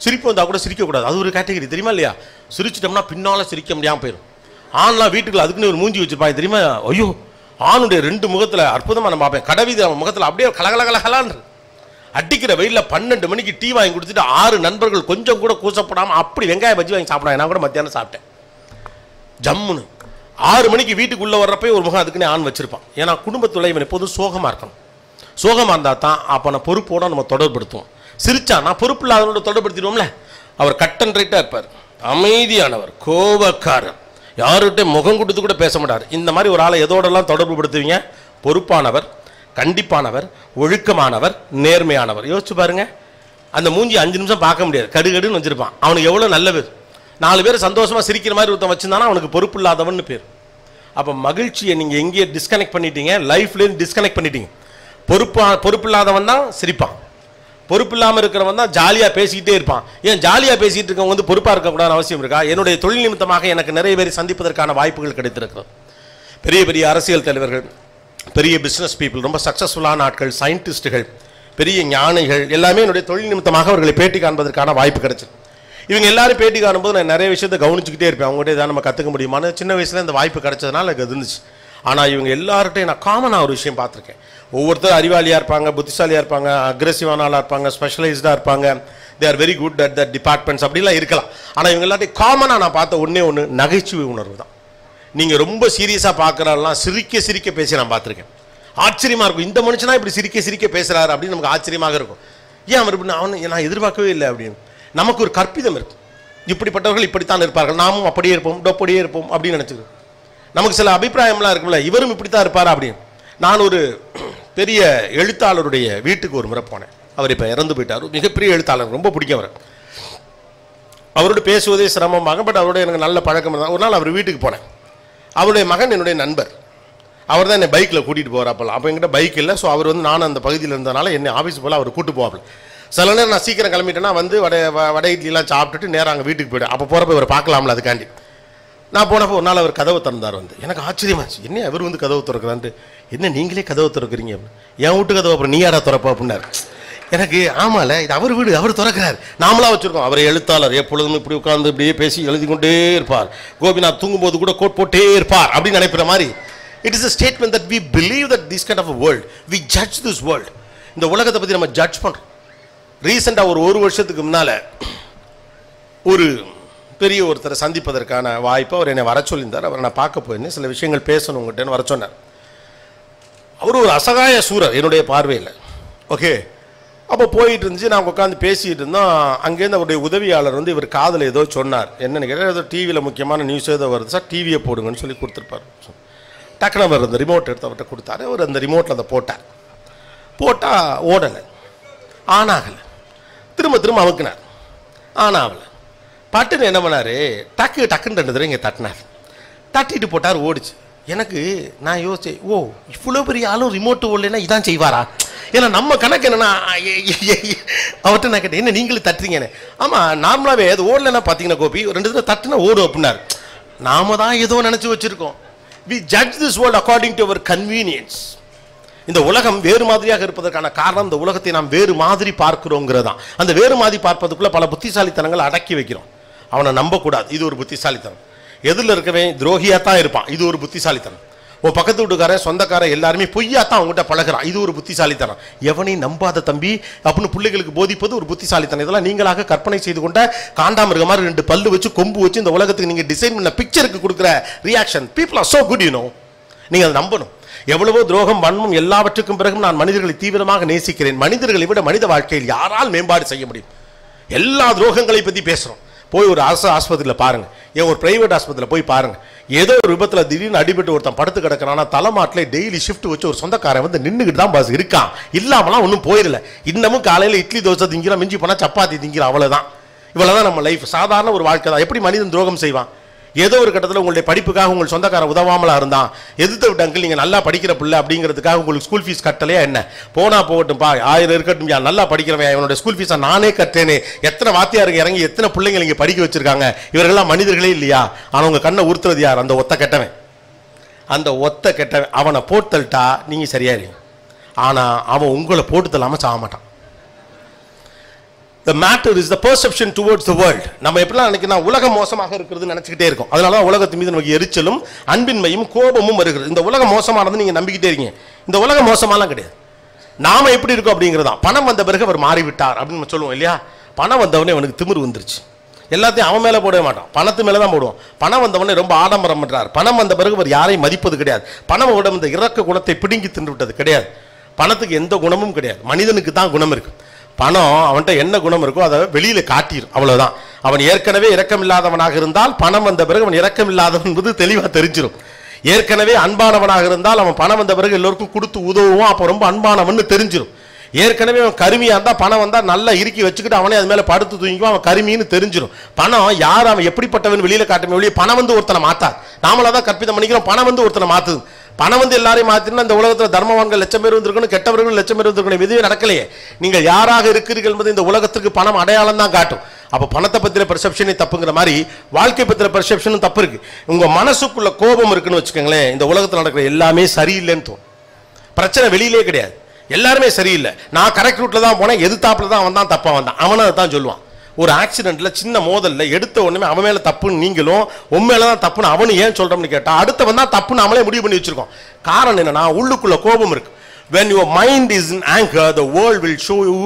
சிரிப்பு வந்தால் கூட சிரிக்கக்கூடாது, அது ஒரு கேட்டகரி தெரியுமா இல்லையா? சிரிச்சிட்டோம்னா பின்னால் சிரிக்க முடியாமல் போயிடும். ஆண்லாம் வீட்டுக்குள்ள அதுக்குன்னு ஒரு மூஞ்சி வச்சுருப்பாங்க தெரியுமா? ஐயோ, ஆணுடைய 2 முகத்தில் அற்புதமாக நான் பார்ப்பேன். கடைவீதி முகத்தில் அப்படியே கலகலகலகலான்னு அடிக்கிற வெயிலில் 12 மணிக்கு டீ வாங்கி கொடுத்துட்டு 6 நண்பர்கள் கொஞ்சம் கூட கூச்சப்படாமல் அப்படி வெங்காய பஜ்ஜி வாங்கி சாப்பிடுவாங்க. நான் கூட மத்தியானம் சாப்பிட்டேன் ஜம்முன்னு. 6 மணிக்கு வீட்டுக்குள்ளே வர்றப்போ ஒரு முகம் அதுக்குன்னே ஆண் வச்சுருப்பான். ஏன்னா குடும்பத்தில் இவன் எப்போதும் சோகமாக இருக்கணும். சோகமாக இருந்தால் தான் அப்போ நான் பொறுப்போடு நம்ம தொடர்படுத்துவோம். சிரிச்சா நான் பொறுப்பு இல்லாதவனோட தொடர்படுத்திடுவோம்ல. அவர் கட் அண்ட் ரைட்டாக இருப்பார், அமைதியானவர், கோபக்காரர், யாருகிட்ட முகம் கொடுத்து கூட பேச மாட்டார். இந்த மாதிரி ஒரு ஆளை எதோடெல்லாம் தொடர்பு படுத்துவீங்க? பொறுப்பானவர், கண்டிப்பானவர், ஒழுக்கமானவர், நேர்மையானவர். யோசிச்சு பாருங்க. அந்த மூஞ்சி 5 நிமிஷம் பார்க்க முடியாது, கடுகடுன்னு வச்சிருப்பான். அவனுக்கு எவ்வளோ நல்ல பேர். 4 பேர் சந்தோஷமாக சிரிக்கிற மாதிரி ஒருத்தன் வச்சிருந்தானா அவனுக்கு பொறுப்பு இல்லாதவன்னு பேர். அப்போ மகிழ்ச்சியை நீங்கள் எங்கேயே டிஸ்கனெக்ட் பண்ணிட்டீங்க, லைஃப்லேருந்து டிஸ்கனெக்ட் பண்ணிட்டீங்க. பொறுப்பு இல்லாதவன் தான் சிரிப்பான், பொறுப்பு இல்லாமல் இருக்கிறவன் தான் ஜாலியாக பேசிக்கிட்டே இருப்பான். ஏன் ஜாலியாக பேசிகிட்டு இருக்கவங்க வந்து பொறுப்பாக இருக்கக்கூடாதுன்னு அவசியம் இருக்கா? என்னுடைய தொழில் நிமித்தமாக எனக்கு நிறைய பேர் சந்திப்பதற்கான வாய்ப்புகள் கிடைத்திருக்கிறது. பெரிய பெரிய அரசியல் தலைவர்கள், பெரிய பிஸ்னஸ் பீப்புள், ரொம்ப சக்ஸஸ்ஃபுல்லான ஆட்கள், சயின்டிஸ்ட்டுகள், பெரிய ஞானிகள் எல்லாமே என்னுடைய தொழில் நிமித்தமாக அவர்களை பேட்டி காண்பதற்கான வாய்ப்பு கிடைச்சிது. இவங்க எல்லாரும் பேட்டி காணும்போது நான் நிறைய விஷயத்தை கவனிச்சுக்கிட்டே இருப்பேன். அவங்ககிட்ட இதை நம்ம கற்றுக்க முடியுமான்னு சின்ன வயசில் இந்த வாய்ப்பு கிடைச்சதுனால எனக்கு இருந்துச்சு. ஆனால் இவங்க எல்லார்ட்டையும் நான் காமனாக ஒரு விஷயம் பார்த்துருக்கேன். ஒவ்வொருத்தரும் அறிவாளியாக இருப்பாங்க, புத்திசாலியாக இருப்பாங்க, அக்ரெசிவான ஆளாக இருப்பாங்க, ஸ்பெஷலைஸ்டாக இருப்பாங்க, they are very good at the departments அப்படிலாம் இருக்கலாம். ஆனால் இவங்க எல்லாத்தையும் காமனாக நான் பார்த்த ஒன்று நகைச்சுவை உணர்வு தான். நீங்கள் ரொம்ப சீரியஸாக பார்க்குறாலாம் சிரிக்க சிரிக்க பேசி நான் பார்த்துருக்கேன். ஆச்சரியமாக இருக்கும், இந்த மனுஷனா இப்படி சிரிக்க சிரிக்க பேசுகிறாரு அப்படின்னு நமக்கு ஆச்சரியமாக இருக்கும். ஏன் அவர் இப்படி நான் எதிர்பார்க்கவே இல்லை அப்படின்னு நமக்கு ஒரு கற்பிதம் இருக்கும். இப்படிப்பட்டவர்கள் இப்படித்தான் இருப்பார்கள், நாமும் அப்படியே இருப்போம், அப்படியே இருப்போம் அப்படின்னு நினச்சிக்கிறோம். நமக்கு சில அபிப்பிராயம்லாம் இருக்கும்ல, இவரும் இப்படி தான் இருப்பார் அப்படின்னு. நான் ஒரு பெரிய எழுத்தாளருடைய வீட்டுக்கு ஒரு முறை போனேன். அவர் இப்போ இறந்து போயிட்டார். மிகப்பெரிய எழுத்தாளர், ரொம்ப பிடிக்கும் அவர். அவரோட பேசுவதே சிரமமாக, பட் அவரோட எனக்கு நல்ல பழக்கம் இருந்தால் ஒரு நாள் அவர் வீட்டுக்கு போனேன். அவருடைய மகன் என்னுடைய நண்பர். அவர் தான் என்னை பைக்கில் கூட்டிகிட்டு போகிறாப்பெல்லாம். அப்போ என்கிட்ட பைக் இல்லை. ஸோ அவர் வந்து நானும் அந்த பகுதியில் இருந்ததுனால என்னை ஆஃபீஸ் போல் அவர் கூட்டு போவாப்பில். சில நேரம் நான் சீக்கிரம் கிளம்பிட்டேன்னா வந்து வடை இட்லிலாம் சாப்பிட்டுட்டு நேராக அங்கே வீட்டுக்கு போய்டும். அப்போ போகிறப்ப இவர் பார்க்கலாம்ல, அதுக்காண்டி நான் போனப்போ ஒரு நாள் அவர் கதவை திறந்தார். வந்து எனக்கு ஆச்சரியமாச்சு, என்ன அவர் வந்து கதவு திறக்கிறான்ட்டு. என்ன நீங்களே கதவை திறக்கிறீங்க அப்படின்னு. என் வீட்டு கதவை அப்புறம் நீ யாரா திறப்பா அப்படின்னாரு. எனக்கு ஆமாம்ல, இது அவர் வீடு, அவர் திறக்கிறார், நாமளாக வச்சுருக்கோம். அவர் எழுத்தாளர், எப்பொழுதும் இப்படி உட்காந்து இப்படியே பேசி எழுதி கொண்டே இருப்பார். கோபிநாத் தூங்கும்போது கூட கோட் போட்டே இருப்பார் அப்படின்னு நினைக்கிற மாதிரி. It is a statement that we believe that this kind of a world we judge this world. இந்த உலகத்தை பற்றி நம்ம ஜட்ஜ் பண்ணுறோம். ரீசெண்டாக ஒரு வருஷத்துக்கு முன்னால் ஒரு பெரிய ஒருத்தரை சந்திப்பதற்கான வாய்ப்பு அவர் என்னை வர சொல்லியிருந்தார். அவரை நான் பார்க்க போயிருந்தேன். சில விஷயங்கள் பேசணும் உங்கள்கிட்டன்னு வர சொன்னார். அவர் ஒரு அசகாய சூரர் என்னுடைய பார்வையில். ஓகே, அப்போ போயிட்டு இருந்துச்சு, நான் உட்காந்து பேசிகிட்டு இருந்தோம். அங்கேருந்து அவருடைய உதவியாளர் வந்து இவர் காதில் ஏதோ சொன்னார். என்னென்னு கேட்டால், ஏதோ டிவியில் முக்கியமான நியூஸ் ஏதோ வருது சார், டிவியை போடுங்கன்னு சொல்லி கொடுத்துருப்பார். டக்குனு அவர் அந்த ரிமோட் எடுத்து அவர்கிட்ட கொடுத்தாரு. அவர் அந்த ரிமோட்டில் அதை போட்டார். போட்டால் ஓடலை, ஆனாகலை. திரும்ப திரும்ப அமுக்குனார், ஆனாகலை. பட்டுன்னு என்ன பண்ணார், டக்குன்னு 2 தடவை இங்கே தட்டினார். தட்டிட்டு போட்டார், ஓடிச்சு. எனக்கு நான் யோசிச்சேன், ஓ இவ்வளோ பெரிய ஆளும் ரிமோட்டு ஓடலைன்னா இதான் செய்வாரா? ஏன்னா நம்ம கணக்கு என்னென்னா, அவர்கிட்ட நான் கேட்டேன், என்ன நீங்களும் தட்டுறீங்கன்னு. ஆமாம், நார்மலாகவே அது ஓடலைன்னா பார்த்தீங்கன்னா கோபி 2 தடவை தட்டுனா ஓடும் அப்படின்னார். நாம தான் ஏதோ நினச்சி வச்சுருக்கோம். We judge this world according to our convenience. இந்த உலகம் வேறு மாதிரியாக இருப்பதற்கான காரணம் இந்த உலகத்தை நாம் வேறு மாதிரி பார்க்கிறோங்கிறது தான். அந்த வேறு மாதிரி பார்ப்பதுக்குள்ளே பல புத்திசாலித்தனங்களை அடக்கி வைக்கிறோம். அவனை நம்பக்கூடாது, இது ஒரு புத்திசாலித்தனம். எதில் இருக்கவே துரோகியாக தான் இருப்பான், இது ஒரு புத்திசாலித்தனம். உன் பக்கத்து வீட்டுக்காரன் சொந்தக்காரன் எல்லாருமே பொய்யா தான் அவங்ககிட்ட பழகிறான், இது ஒரு புத்திசாலித்தனம். எவனையும் நம்பாத தம்பி அப்படின்னு பிள்ளைகளுக்கு போதிப்பது ஒரு புத்திசாலித்தனம். இதெல்லாம் நீங்களாக கற்பனை செய்து கொண்ட காண்டாமிருக மாதிரி 2 பல்லு வச்சு கொம்பு வச்சு இந்த உலகத்துக்கு நீங்கள் டிசைன் பண்ண பிக்சருக்கு கொடுக்குற reaction. People are so good, you know. நீங்கள் அதை நம்பணும். எவ்வளவோ துரோகம், வன்மம் எல்லாவற்றுக்கும் பிறகும் நான் மனிதர்களை தீவிரமாக நேசிக்கிறேன். மனிதர்களை விட மனித வாழ்க்கையில் யாரால் மேம்பாடு செய்ய முடியும்? எல்லா துரோகங்களை பற்றி பேசுகிறோம். போய் ஒரு ஆஸ்பத்திரியில் பாருங்கள், ஏன் ஒரு பிரைவேட் ஆஸ்பத்திரியில் போய் பாருங்கள். ஏதோ ஒரு விபத்தில் திடீர்னு அடிபட்டு ஒருத்தன் படுத்து கிடக்கிறானா, தலைமாட்டில் டெய்லி ஷிஃப்ட் வச்சு ஒரு சொந்தக்காரன் வந்து நின்றுக்கிட்டு தான் பாஸ் இருக்கான். இல்லாமலாம் ஒன்றும் போயிடல. இன்னமும் காலையில் இட்லி தோசை திங்கிறான், மிஞ்சி போனால் சப்பாத்தி திங்கிறான், அவ்வளோதான். இவ்வளோதான் நம்ம லைஃப். சாதாரண ஒரு வாழ்க்கை தான். எப்படி மனிதன் துரோகம் செய்வான்? ஏதோ ஒரு கட்டத்தில் உங்களுடைய படிப்புக்காக உங்கள் சொந்தக்காரன் உதவாமலா இருந்தான், எதிர்த்து விட்ட அங்கிள் நீங்கள் நல்லா படிக்கிற பிள்ளை அப்படிங்கிறதுக்காக உங்களுக்கு ஸ்கூல் ஃபீஸ் கட்டலையா என்ன? போனால் போகட்டும்பா, 1000 இருக்கட்டும், நல்லா படிக்கிறவன், அவனோட ஸ்கூல் ஃபீஸை நானே கட்டேனே. எத்தனை வாத்தியாருங்க இறங்கி எத்தனை பிள்ளைங்க இங்கே படிக்க வச்சிருக்காங்க. இவர்கள்லாம் மனிதர்களே இல்லையா? ஆனால் உங்கள் கண்ணை உறுத்துறது யார்? அந்த ஒத்த கெட்டவன். அந்த ஒத்த கெட்டவன் அவனை போட்டுத்தல்ட்டா நீங்கள் சரியா இருங்க. ஆனால் அவன் உங்களை போட்டு தள்ளாமல் சாக மாட்டான். The matter is the perception towards the world. நம்ம எப்படிலாம் நினைக்கிறோம், உலகம் மோசமாக இருக்கிறதுன்னு நினைச்சிக்கிட்டே இருக்கோம். அதனால தான் உலகத்தின் மீது நமக்கு எரிச்சலும் அன்பின்மையும் கோபமும் வருகிறது. இந்த உலகம் மோசமானது நீங்க நம்பிக்கிட்டே இருக்கீங்க. இந்த உலகம் மோசமாலாம் கிடையாது. நாம எப்படி இருக்கோம் அப்படிங்கிறதா. பணம் வந்த பிறகு அவர் மாறிவிட்டார் அப்படின்னு நம்ம சொல்லுவோம் இல்லையா? பணம் வந்தவனே அவனுக்கு திமிரு வந்துருச்சு. எல்லாத்தையும் அவன் மேலே போடவே மாட்டான், பணத்து மேலே தான் போடுவான். பணம் வந்தவனே ரொம்ப ஆடம்பரம் பண்றார். பணம் வந்த பிறகு அவர் யாரையும் மதிப்பது கிடையாது. பணம் விட இந்த இறக்க குணத்தை பிடுங்கி தின்று விட்டது கிடையாது. பணத்துக்கு எந்த குணமும் கிடையாது, மனிதனுக்கு தான் குணம் இருக்கு. பணம் அவன்கிட்ட என்ன குணம் இருக்கோ அதை வெளியில காட்டிடும், அவ்வளவுதான். அவன் ஏற்கனவே இரக்கமில்லாதவனாக இருந்தால் பணம் வந்த பிறகு அவன் இரக்கமில்லாதவன் என்பது தெளிவாக தெரிஞ்சிடும். ஏற்கனவே அன்பானவனாக இருந்தால் அவன் பணம் வந்த பிறகு எல்லோருக்கும் கொடுத்து உதவுவான், அப்போ ரொம்ப அன்பானவன் தெரிஞ்சிடும். ஏற்கனவே அவன் கருமியா இருந்தால் பணம் வந்தால் நல்லா இறுக்கி வச்சுக்கிட்டு அவனே அது மேலே படுத்து தூங்கிக்குவான், அவன் கருமின்னு தெரிஞ்சிடும். பணம் யார் அவன் எப்படிப்பட்டவன் வெளியில காட்டுமே வெளியே பணம் வந்து ஒருத்தனை மாத்தாது. நாமளா தான் கற்பிதம் பண்ணிக்கிறோம், பணம் வந்து ஒருத்தனை மாத்துது. பணம் வந்து எல்லாரையும் மாத்தினா இந்த உலகத்தில் தர்மவான்கள் லட்சம் பேர் வந்திருக்கணும், கெட்டவர்கள் லட்சம் பேர் வந்திருக்கணும், எதுவே நடக்கலையே. நீங்கள் யாராக இருக்கிறீர்கள் என்பது இந்த உலகத்திற்கு பணம் அடையாளம் தான் காட்டும். அப்போ பணத்தை பற்றின பெர்செப்ஷனே தப்புங்கிற மாதிரி வாழ்க்கை பற்றின பெர்செப்ஷனும் தப்பு இருக்கு. உங்க மனசுக்குள்ள கோபம் இருக்குன்னு வச்சுக்கோங்களேன், இந்த உலகத்தில் நடக்கிற எல்லாமே சரியில்லைன்னு தோணும். பிரச்சனை வெளியிலே கிடையாது, எல்லாருமே சரியில்லை. நான் கரெக்ட் ரூட்ல தான் போனேன், எதிர்த்தாப்புல தான் அவன் தான் தப்பா வந்தான், அவனை அதை தான் சொல்லுவான். ஒரு ஆக்சிடென்ட்ல சின்ன மோதல்ல எடுத்த உடனே அவன் மேல தப்புன்னு நீங்களும் உன் மேலதான் தப்புன்னு அவனு ஏன் சொல்றோம்னு கேட்டா அடுத்தவன் தான் தப்புன்னு நம்மளே முடிவு பண்ணி வச்சிருக்கோம். காரணம் என்னன்னா உள்ளுக்குள்ள கோபம் இருக்கு. when your mind is in anger the world will show you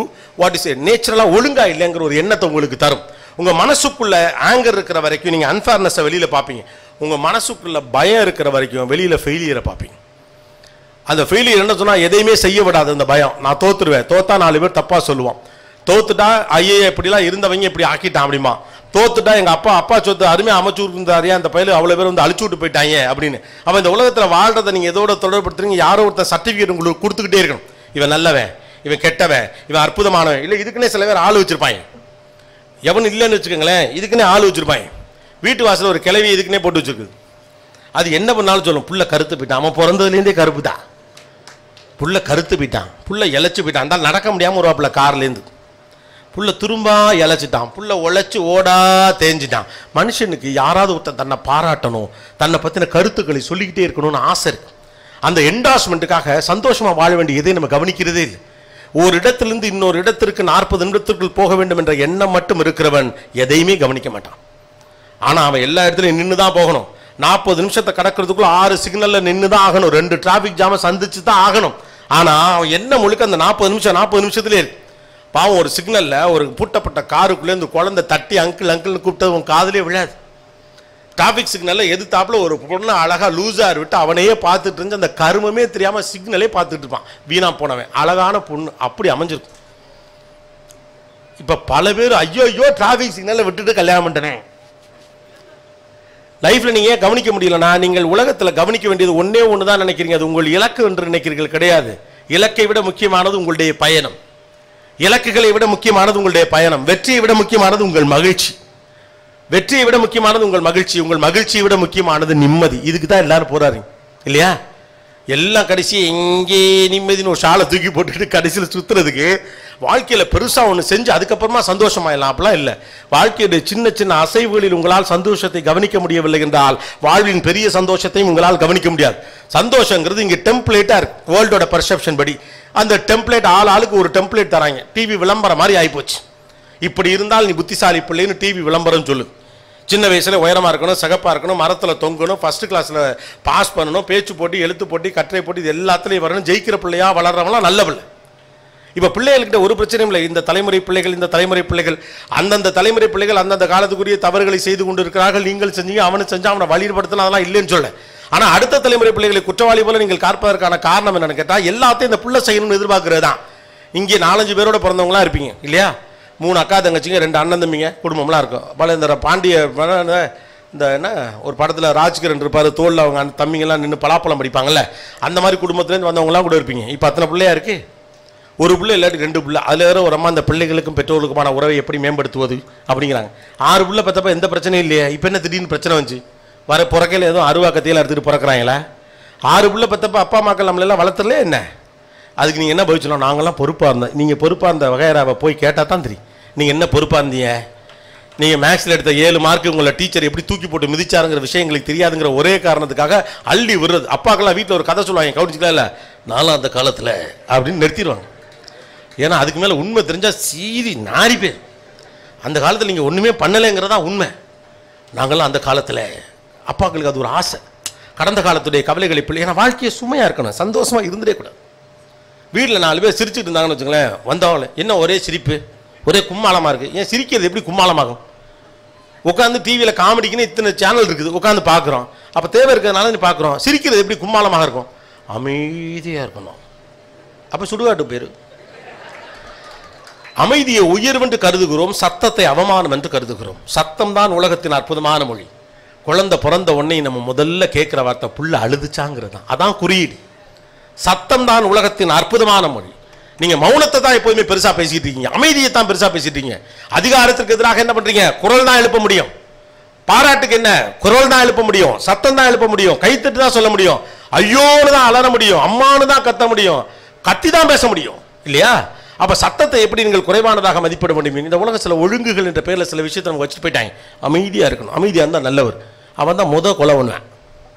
what is it நேச்சுரலா ஒழுங்கா இல்லைங்கிற ஒரு எண்ணத்தை உங்களுக்கு தரும். உங்க மனசுக்குள்ள ஆங்கர் இருக்கிற வரைக்கும் நீங்க அன்ஃபேர்னஸை வெளியில பார்ப்பீங்க. உங்க மனசுக்குள்ள பயம் இருக்கிற வரைக்கும் வெளியில ஃபெயிலியரை பார்ப்பீங்க. அந்த ஃபெயிலியர் என்ன சொன்னா எதையுமே செய்ய விடாது. அந்த பயம், நான் தோத்துருவேன், தோத்தா 4 பேர் தப்பா சொல்லுவான், தோத்துட்டா ஐயே இப்படிலாம் இருந்தவங்க இப்படி ஆக்கிட்டான் அப்படிமா, தோத்துட்டா எங்க அப்பா சொத்து அருமையா அமைச்சு இருந்தாரியா அந்த பயில அவ்வளவு பேர் வந்து அழிச்சு விட்டு போயிட்டாங்க அப்படின்னு. அவன் இந்த உலகத்துல வாழ்றதை நீங்க எதோட தொடர்படுத்துறீங்க, யாரோ ஒருத்தர் சர்டிபிகேட் உங்களுக்கு கொடுத்துக்கிட்டே இருக்கணும். இவன் நல்லவன், இவன் கெட்டவன், இவன் அற்புதமானவன். இல்லை இதுக்குன்னே சில பேர் ஆள் வச்சிருப்பாங்க. எவன் இல்லைன்னு வச்சுக்கோங்களேன், இதுக்குன்னே ஆள் வச்சிருப்பாங்க. வீட்டு வாசல் ஒரு கிளவி இதுக்குன்னே போட்டு வச்சிருக்கு. அது என்ன பண்ணாலும் சொல்லும், புள்ள கருத்து போயிட்டான், அவன் பிறந்ததுலேருந்தே கருப்பு தான், புள்ள கருத்து போயிட்டான், புள்ள இழைச்சு போயிட்டான், அந்த நடக்க முடியாமல் வருவாப்புல கார்லேருந்து, புள்ள திரும்ப இழைச்சிட்டான், புள்ள உழைச்சி ஓடா தேஞ்சிட்டான். மனுஷனுக்கு யாராவது ஒருத்தன் தன்னை பாராட்டணும், தன்னை பற்றின கருத்துக்களை சொல்லிக்கிட்டே இருக்கணும்னு ஆசை இருக்கு. அந்த என்டாஸ்மெண்ட்டுக்காக சந்தோஷமா வாழ வேண்டிய எதை நம்ம கவனிக்கிறதே இல்லை. ஒரு இடத்திலிருந்து இன்னொரு இடத்திற்கு 40 நிமிடத்திற்குள் போக வேண்டும் என்ற எண்ணம் மட்டும் இருக்கிறவன் எதையுமே கவனிக்க மாட்டான். ஆனால் அவன் எல்லா இடத்துலையும் நின்று தான் போகணும். 40 நிமிஷத்தை கடக்கிறதுக்குள்ள 6 சிக்னல்ல நின்று தான் ஆகணும், 2 டிராபிக் ஜாம சந்திச்சு தான் ஆகணும். ஆனால் அவன் என்ன முழுக்க அந்த 40 நிமிஷத்துலேயே இருக்கு. பாவம் ஒரு சிக்னல்ல ஒரு பூட்டப்பட்ட காருக்குள்ளே இந்த குழந்தை தட்டி அங்கிள் அங்கிள்னு கூப்பிட்டு அவன் காதலே விழாது. டிராபிக் சிக்னல்ல எதிர்த்தாப்புல ஒரு பொண்ணு அழகா லூஸா விட்டு அவனையே பார்த்துட்டு இருந்து அந்த கருமமே தெரியாம சிக்னலே பார்த்துட்டு இருப்பான். வீணா போனவன் அழகான பொண்ணு அப்படி அமைஞ்சிருக்கும். இப்ப பல பேர் ஐயோ டிராபிக் சிக்னல்ல விட்டுட்டு கல்யாணம் பண்ணிட்டேன். லைஃப்ல நீங்க ஏன் கவனிக்க முடியலன்னா, நீங்கள் உலகத்துல கவனிக்க வேண்டியது ஒன்னே ஒண்ணுதான் நினைக்கிறீங்க, அது உங்கள் இலக்கு என்று நினைக்கிறீர்கள். கிடையாது. இலக்கை விட முக்கியமானது உங்களுடைய பயணம். இலக்குகளை விட முக்கியமானது உங்களுடைய பயணம். வெற்றியை விட முக்கியமானது உங்கள் மகிழ்ச்சி. வெற்றியை விட முக்கியமானது உங்கள் மகிழ்ச்சி. உங்கள் மகிழ்ச்சியை விட முக்கியமானது நிம்மதி. இதுக்கு தான் எல்லாரும் போறாரு இல்லையா? எல்லாம் கடைசி எங்கே நிம்மதினு ஒரு ஷாலை தூக்கி போட்டுக்கிட்டு கடைசியில் சுத்துறதுக்கு வாழ்க்கையில பெருசா ஒன்று செஞ்சு அதுக்கப்புறமா சந்தோஷமாயிடலாம். அப்படிலாம் இல்லை. வாழ்க்கையுடைய சின்ன சின்ன அசைவுகளில் உங்களால் சந்தோஷத்தை கவனிக்க முடியவில்லை என்றால் வாழ்வின் பெரிய சந்தோஷத்தையும் உங்களால் கவனிக்க முடியாது. சந்தோஷங்கிறது இங்கே டெம்ப்ளேட்டா இருக்கு. வேர்ல்டோட பர்செப்ஷன் படி அந்த டெம்ப்ளேட் ஆளுக்கு ஒரு டெம்ப்ளேட் தராங்க. டிவி விளம்பரம் மாதிரி ஆகிப்போச்சு. இப்படி இருந்தால் நீ புத்திசாலி பிள்ளைன்னு டிவி விளம்பரம் சொல்லு. சின்ன வயசுல உயரமா இருக்கணும், சிகப்பா இருக்கணும், மரத்துல தொங்கணும், ஃபர்ஸ்ட் கிளாஸ்ல பாஸ் பண்ணணும், பேச்சு போட்டி, எழுத்து போட்டி, கட்டுரை போட்டி, இது எல்லாத்துலயும் வரணும், ஜெயிக்கிற பிள்ளையா வளர்றவங்களாம் நல்ல பிள்ளை. இப்ப பிள்ளைகள்கிட்ட ஒரு பிரச்சனையும் இல்லை. இந்த தலைமுறை பிள்ளைகள் அந்தந்த தலைமுறை பிள்ளைகள் அந்தந்த காலத்துக்குரிய தவறுகளை செய்து கொண்டு இருக்கிறார்கள். நீங்கள் செஞ்சீங்க, அவனு செஞ்சா அவனை வழிபடுத்தணும், அதெல்லாம் இல்லைன்னு சொல்ல. ஆனா அடுத்த தலைமுறை பிள்ளைகளை குற்றவாளி போல நீங்கள் பார்ப்பதற்கான காரணம் என்னன்னு கேட்டா, எல்லாத்தையும் இந்த பிள்ளை செய்யணும்னு எதிர்பார்க்கிறது தான். இங்கே 4-5 பேரோட பிறந்தவங்களா இருப்பீங்க இல்லையா? 3 அக்கா தங்கச்சிங்க, 2 அண்ணன் தம்பிங்க, குடும்பம்லாம் இருக்கும். பல இந்த பாண்டிய இந்த என்ன ஒரு படத்தில் ராஜ்கிரண் இருப்பார், தோளில் அவங்க அந்த தம்பிங்கெல்லாம் நின்று பலாப்பழம் படிப்பாங்கல்ல, அந்த மாதிரி குடும்பத்துலேருந்து வந்தவங்களாம் கூட இருப்பீங்க. இப்போ அத்தனை பிள்ளையா இருக்கு, ஒரு பிள்ளை இல்லாட்டி 2 பிள்ளை. அதில் வேற ஒரு அம்மா அந்த பிள்ளைகளுக்கும் பெற்றோர்களுக்குமான உறவை எப்படி மேம்படுத்துவது அப்படிங்கிறாங்க. 6 பிள்ளை பார்த்தப்ப எந்த பிரச்சனையும் இல்லையா? இப்போ என்ன திடீர்னு பிரச்சனை வந்துச்சு? வர பிறக்கையில் எதுவும் அருவா கத்தையில் எடுத்துகிட்டு பிறக்கிறாங்களா? 6 பிள்ளை பார்த்தப்ப அப்பா அம்மாக்கள் நம்மளெல்லாம் வளர்த்துறலே என்ன? அதுக்கு நீங்கள் என்ன பதில் சொல்லலாம்? நாங்கள்லாம் பொறுப்பாக இருந்தோம். நீங்கள் பொறுப்பாக இருந்த வகையராவை போய் கேட்டால் தான் தெரியும் நீங்கள் என்ன பொறுப்பாக இருந்தீங்க. நீங்கள் மேக்ஸில் எடுத்த 7 மார்க்கு உங்களை டீச்சர் எப்படி தூக்கி போட்டு மிதிச்சாருங்கிற விஷயம் எங்களுக்கு தெரியாதுங்கிற ஒரே காரணத்துக்காக அள்ளி விடுறது. அப்பாக்கெல்லாம் வீட்டில் ஒரு கதை சொல்லுவாங்க, கவனிச்சுக்கலாம் இல்லை, நானும் அந்த காலத்தில் அப்படின்னு நிறுத்திடுவாங்க. ஏன்னா அதுக்கு மேலே உண்மை தெரிஞ்சால் சீதி நாரி பேர். அந்த காலத்தில் நீங்கள் ஒன்றுமே பண்ணலைங்கிறதா உண்மை. நாங்களாம் அந்த காலத்தில் அப்பாக்களுக்கு அது ஒரு ஆசை, கடந்த காலத்துடைய கவலைகளை பிள்ளை. ஏன்னா வாழ்க்கையை சுமையாக இருக்கணும், சந்தோஷமாக இருந்துடே கூடாது. வீட்டில் 4 பேர் சிரிச்சுட்டு இருந்தாங்கன்னு வச்சுங்களேன், வந்தவங்கள என்ன ஒரே சிரிப்பு, ஒரே கும்மாளமாக இருக்குது. ஏன் சிரிக்கிறது எப்படி கும்மாளமாகும்? உட்காந்து டிவியில் காமெடிக்குன்னு இத்தனை சேனல் இருக்குது, உட்காந்து பார்க்குறோம். அப்போ தேவை இருக்கிறதுனால நீ பார்க்குறோம். சிரிக்கிறது எப்படி கும்மாளமாக இருக்கும்? அமைதியாக இருக்கணும். அப்போ சுடுகாட்டு பேர். அமைதியை உயர்வென்று கருதுகிறோம், சத்தத்தை அவமானம் என்று கருதுகிறோம். சத்தம் தான் உலகத்தின் அற்புதமான மொழி. குழந்தை பிறந்த உடனே நம்ம முதல்ல கேட்குற வார்த்தை புள்ள அழுதுச்சாங்கிறது தான். அதான் குறியீடு. சத்தம் தான் உலகத்தின் அற்புதமான மொழி. நீங்கள் மௌனத்தை தான் எப்போதுமே பெருசாக பேசிட்டு இருக்கீங்க, அமைதியை தான் பெருசாக பேசிட்டு இருக்கீங்க. அதிகாரத்திற்கு எதிராக என்ன பண்ணுறீங்க? குரல் தான் எழுப்ப முடியும். பாராட்டுக்கு என்ன? குரல் தான் எழுப்ப முடியும், சத்தம் தான் எழுப்ப முடியும், கைத்தட்டு தான் சொல்ல முடியும், ஐயோன்னு தான் அலற முடியும், அம்மானு தான் கத்த முடியும், கத்தி தான் பேச முடியும், இல்லையா? அப்போ சத்தத்தை எப்படி நீங்கள் குறைவானதாக மதிப்பிட முடியும்? இந்த உலக சில ஒழுங்குகள் என்ற பேரில் சில விஷயத்தை நம்ம வச்சுட்டு போயிட்டாங்க. அமைதியாக இருக்கணும், அமைதியாக இருந்தால் நல்லவர். அவன் தான் கொலை பண்ணுவேன்.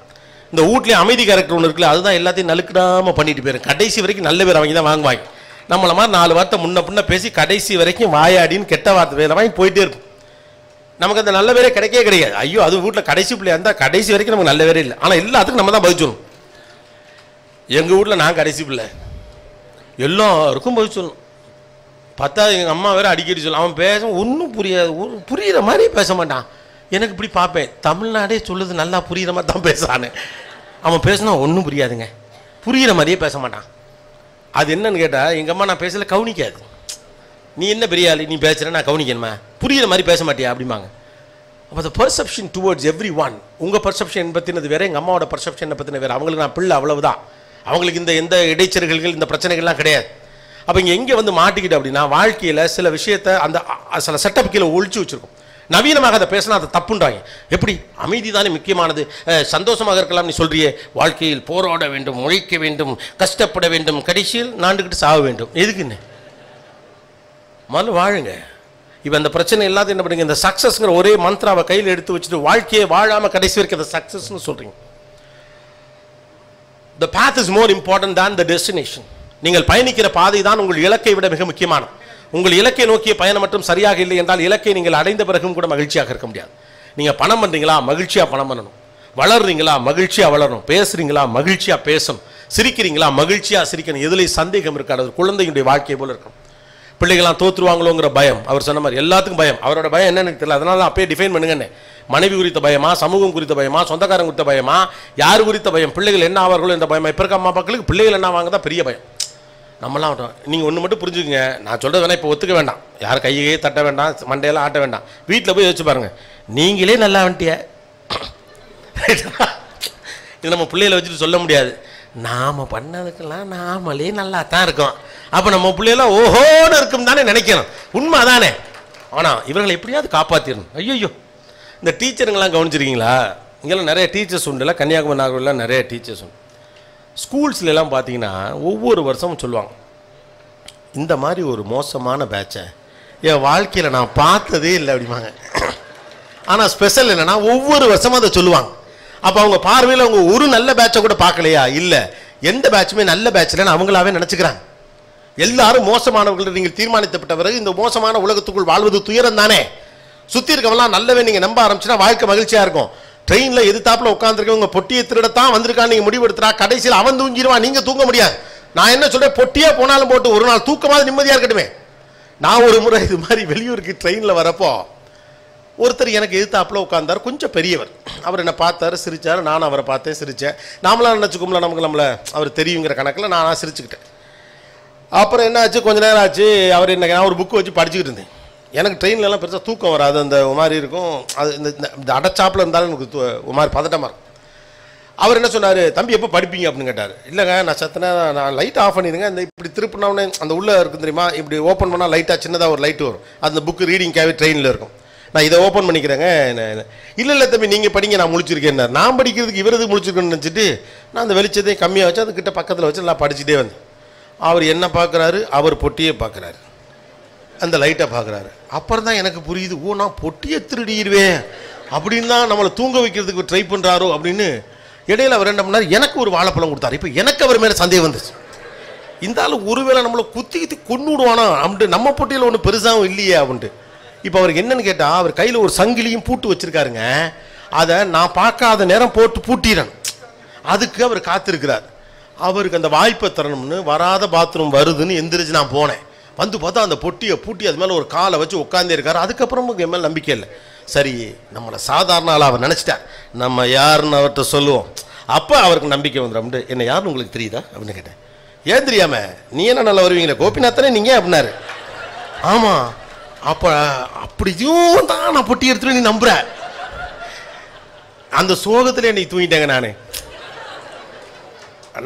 இந்த வீட்லேயே அமைதி கேரக்டர் ஒன்று இருக்குல்ல, அதுதான் எல்லாத்தையும் நலுக்கிடாமல் பண்ணிட்டு போயிடும். கடைசி வரைக்கும் நல்ல பேர் அவங்க தான் வாங்குவாங்க. நம்மளை மாதிரி 4 வார்த்தை முன்ன பின்ன பேசி கடைசி வரைக்கும் வாயாடின்னு கெட்ட வார்த்தை வேலை வாங்கி போயிட்டே இருக்கும். நமக்கு அந்த நல்ல பேரே கிடைக்கவே கிடையாது. ஐயோ அது வீட்டில் கடைசி பிள்ளையா இருந்தால் கடைசி வரைக்கும் நமக்கு நல்ல பேரே இல்லை. ஆனால் எல்லாத்துக்கும் நம்ம தான் பதில் சொல்லணும். எங்கள் வீட்டில் நான் கடைசி பிள்ளை, எல்லாருக்கும் பதில் சொல்லணும். பார்த்தா எங்கள் அம்மா வேறு அடிக்கடி சொல்லணும், அவன் பேச ஒன்றும் புரியாது, புரிகிற மாதிரி பேச மாட்டான். எனக்கு இப்படி பார்ப்பேன், தமிழ்நாடே சொல்லுது நல்லா புரிகிற மாதிரி தான் பேசுறானே. அவன் பேசினா ஒன்றும் புரியாதுங்க, புரிகிற மாதிரியே பேச மாட்டான். அது என்னன்னு கேட்டால் எங்கள் அம்மா நான் பேசல கவனிக்காது. நீ என்ன பெரிய ஆள், நீ பேசுகிற நான் கவனிக்கணுமா, புரிகிற மாதிரி பேச மாட்டியா அப்படிம்பாங்க. அப்போ த பர்செப்ஷன் டுவர்ட்ஸ் எவ்ரி ஒன். உங்கள் பர்செப்ஷன் பற்றினது வேறு, எங்கள் அம்மாவோட பர்செப்ஷனை பற்றின வேறு. அவங்களுக்கு நான் பிள்ளை அவ்வளவுதான், அவங்களுக்கு இந்த எந்த இடைச்சல்கள் இந்த பிரச்சனைகள்லாம் கிடையாது. அப்போ இங்கே எங்கே வந்து மாட்டிக்கிட்டு அப்படின்னா, வாழ்க்கையில் சில விஷயத்தை அந்த சில செட்டப் கீழே ஒழிச்சு வச்சுருக்கோம். நவீனமாக அதை பேசினா அதை தப்புன்றாங்க. எப்படி அமைதி தானே முக்கியமானது, சந்தோஷமாக இருக்கலாம் நீ சொல்றியே, வாழ்க்கையில் போராட வேண்டும், உழைக்க வேண்டும், கஷ்டப்பட வேண்டும், கடைசியில் நாண்டுக்கிட்டு சாக வேண்டும். எதுக்குன்னு முதல்ல வாழுங்க. இப்போ அந்த பிரச்சனை எல்லாத்தையும் என்ன பண்ணுங்க, இந்த சக்ஸஸ்ங்கிற ஒரே மந்த்ராவை கையில் எடுத்து வச்சுட்டு வாழ்க்கையை வாழாமல் கடைசி வரைக்கும் அதை சக்ஸஸ்ன்னு சொல்றீங்க. The path is more important than the destination. நீங்கள் பயணிக்கிற பாதை தான் உங்கள் இலக்கை விட மிக முக்கியமானது. உங்கள் இலக்கை நோக்கிய பயணம் மட்டும் சரியாக இல்லை என்றால் இலக்கை நீங்கள் அடைந்த பிறகும் கூட மகிழ்ச்சியாக இருக்க முடியாது. நீங்கள் பணம் பண்ணுறீங்களா, மகிழ்ச்சியாக பணம் பண்ணணும். வளர்றீங்களா, மகிழ்ச்சியாக வளரணும். பேசுறீங்களா, மகிழ்ச்சியாக பேசணும். சிரிக்கிறீங்களா, மகிழ்ச்சியாக சிரிக்கணும். எதுலேயும் சந்தேகம் இருக்காது. அது குழந்தையுடைய வாழ்க்கையை போல இருக்கணும். பிள்ளைகளாம் தோற்றுருவாங்களோங்கிற பயம், அவர் சொன்ன மாதிரி எல்லாத்துக்கும் பயம். அவரோட பயம் என்னன்னு தெரியல, அதனால அப்பயே டிஃபைன் பண்ணுங்கன்னு. மனைவி குறித்த பயமா, சமூகம் குறித்த பயமா, சொந்தக்காரங்க குறித்த பயமா, யார் குறித்த பயம், பிள்ளைகள் என்ன ஆவார்களோ என்ற பயமா. இப்போ இருக்க அம்மா அப்பாக்களுக்கு பிள்ளைகள் என்ன வாங்க தான் பெரிய பயம். நம்மளாம் நீங்கள் ஒன்று மட்டும் புரிஞ்சுக்குங்க, நான் சொல்கிறது வேணா இப்போ ஒத்துக்க வேண்டாம், யார் கையே தட்ட வேண்டாம், மண்டையெல்லாம் ஆட்ட வேண்டாம். வீட்டில் போய் யோசிச்சு பாருங்கள், நீங்களே நல்லா வந்துட்டிய. இது நம்ம பிள்ளைகளை வச்சுட்டு சொல்ல முடியாது. நாம் பண்ணதுக்கெல்லாம் நாமளே நல்லா தான் இருக்கோம். அப்போ நம்ம பிள்ளையெல்லாம் ஓஹோன்னு இருக்கும் தானே நினைக்கணும். உண்மை தானே. ஆனால் இவர்களை எப்படியாவது காப்பாற்றிடணும். ஐயோ, இந்த டீச்சருங்கெல்லாம் கவனிச்சிருக்கீங்களா? இங்கெல்லாம் நிறைய டீச்சர்ஸ் உண்டுல, கன்னியாகுமரி நாகூரில் நிறைய டீச்சர்ஸ் உண்டு. ஸ்கூல்ஸ்லாம் பார்த்தீங்கன்னா ஒவ்வொரு வருஷமும் சொல்லுவாங்க, இந்த மாதிரி ஒரு மோசமான பேட்சை என் வாழ்க்கையில் நான் பார்த்ததே இல்லை அப்படிம்பாங்க. ஆனால் ஸ்பெஷல் என்னென்னா ஒவ்வொரு வருஷமும் அதை சொல்லுவாங்க. அப்போ அவங்க பார்வையில் அவங்க ஒரு நல்ல பேட்சை கூட பார்க்கலையா? இல்லை, எந்த பேட்சுமே நல்ல பேட்சில்னு அவங்களாவே நினச்சிக்கிறாங்க. எல்லாரும் மோசமானவர்கள் நீங்கள் தீர்மானிக்கப்பட்ட பிறகு இந்த மோசமான உலகத்துக்குள் வாழ்வது துயரம் தானே. சுற்றி இருக்கவங்களாம் நல்லவே நீங்கள் நம்ப ஆரம்பிச்சுன்னா வாழ்க்கை மகிழ்ச்சியாக இருக்கும். ட்ரெயினில் எதிர்த்தாப்பில் உட்காந்துருக்கவங்க பொட்டியை திருடத்தான் வந்திருக்கான்னு நீங்கள் முடிவெடுத்துறா, கடைசியில் அவன் தூங்கிடுவான், நீங்கள் தூங்க முடியாது. நான் என்ன சொல்கிறேன், பொட்டியே போனாலும் போட்டு ஒரு நாள் தூக்கமாக நிம்மதியாக இருக்கட்டுமே. நான் ஒரு முறை இது மாதிரி வெளியூருக்கு ட்ரெயினில் வரப்போ ஒருத்தர் எனக்கு எதிர்த்தாப்பில் உட்காந்தார், கொஞ்சம் பெரியவர். அவர் என்னை பார்த்தார், சிரித்தார். நானும் அவரை பார்த்தேன், சிரித்தேன். நாமளாம் நினச்சிக்கோம்ல, நமக்கு நம்மளை அவர் தெரியுங்கிற கணக்கில் நான் சிரிச்சுக்கிட்டேன். அப்புறம் என்ன ஆச்சு, கொஞ்ச நேரம் ஆச்சு, அவர் என்ன, நான் ஒரு புக்கு வச்சு படிச்சுக்கிட்டு இருந்தேன். எனக்கு ட்ரெயின்லலாம் பெருசாக தூக்கம் வராது, அந்த மாதிரி இருக்கும். அது இந்த அடைச்சாப்பில் இருந்தாலும் எனக்கு ஒரு மாதிரி பதட்டமாக இருக்கும். அவர் என்ன சொன்னார், தம்பி எப்போ படிப்பீங்க அப்படின்னு கேட்டார். இல்லைங்க, நான் சத்தனை நான் லைட் ஆஃப் பண்ணிடுங்க, இந்த இப்படி திருப்பினோடனே அந்த உள்ளே இருக்குது தெரியுமா, இப்படி ஓப்பன் பண்ணால் லைட்டாக சின்னதாக ஒரு லைட் வரும், அந்த புக்கு ரீடிங்காகவே ட்ரெயினில் இருக்கும். நான் இதை ஓப்பன் பண்ணிக்கிறேங்க. இல்லை தம்பி நீங்கள் படிங்க, நான் முழிச்சிருக்கேன். நான் படிக்கிறதுக்கு இவரது முழிச்சிருக்கேன்னு நினச்சிட்டு நான் அந்த வெளிச்சத்தையும் கம்மியாக வச்சு அதுக்கிட்ட பக்கத்தில் வச்சு நான் படிச்சுட்டே வந்தேன். அவர் என்ன பார்க்குறாரு, அவர் பொட்டியே பார்க்குறாரு, அந்த லைட்டை பார்க்குறாரு. அப்புறம் தான் எனக்கு புரியுது, ஓ நான் பொட்டியை திருடிடுவேன் அப்படின்னு தான் நம்மளை தூங்க வைக்கிறதுக்கு ட்ரை பண்ணுறாரோ அப்படின்னு. இடையில அவர் என்ன பண்ணார், எனக்கு ஒரு வாழைப்பழம் கொடுத்தாரு. இப்போ எனக்கு அவர் மேலே சந்தேகம் வந்துச்சு. இந்த ஆள் ஒருவேளை நம்மளை குத்தி கொண்டு விடுவானோ அப்படின்ட்டு, நம்ம பொட்டியில் ஒன்றும் பெருசாகவும் இல்லையே அப்படின்ட்டு. இப்போ அவருக்கு என்னன்னு கேட்டால், அவர் கையில் ஒரு சங்கிலியும் பூட்டு வச்சுருக்காருங்க. அதை நான் பார்க்காத நேரம் போட்டு பூட்டிடுறேன். அதுக்கு அவர் காத்திருக்கிறார். அவருக்கு அந்த வாய்ப்பை தரணும்னு வராத பாத்ரூம் வருதுன்னு எந்திரிச்சு நான் போனேன். வந்து பார்த்தா அந்த பொட்டியை பூட்டி அது மேலே ஒரு காலை வச்சு உட்காந்தே இருக்காரு. அதுக்கப்புறமும் என் மேலே நம்பிக்கை இல்லை. சரி, நம்மளை சாதாரண ஆளாக அவர் நினச்சிட்டார், நம்ம யாருன்னு அவர்கிட்ட சொல்லுவோம். அப்போ அவருக்கு நம்பிக்கை வந்துடும். என்ன யாருன்னு உங்களுக்கு தெரியுதா அப்படின்னு கேட்டேன். ஏன் தெரியாம, நீ என்ன நல்லா வருவீங்களே கோபிநாத்தனே நீங்கள் அப்படின்னாரு. ஆமாம், அப்போ அப்படியும் தான் நான் பொட்டி எடுத்துட்டு நீ நம்புற. அந்த சோகத்தில் நீ தூங்கிட்டேங்க.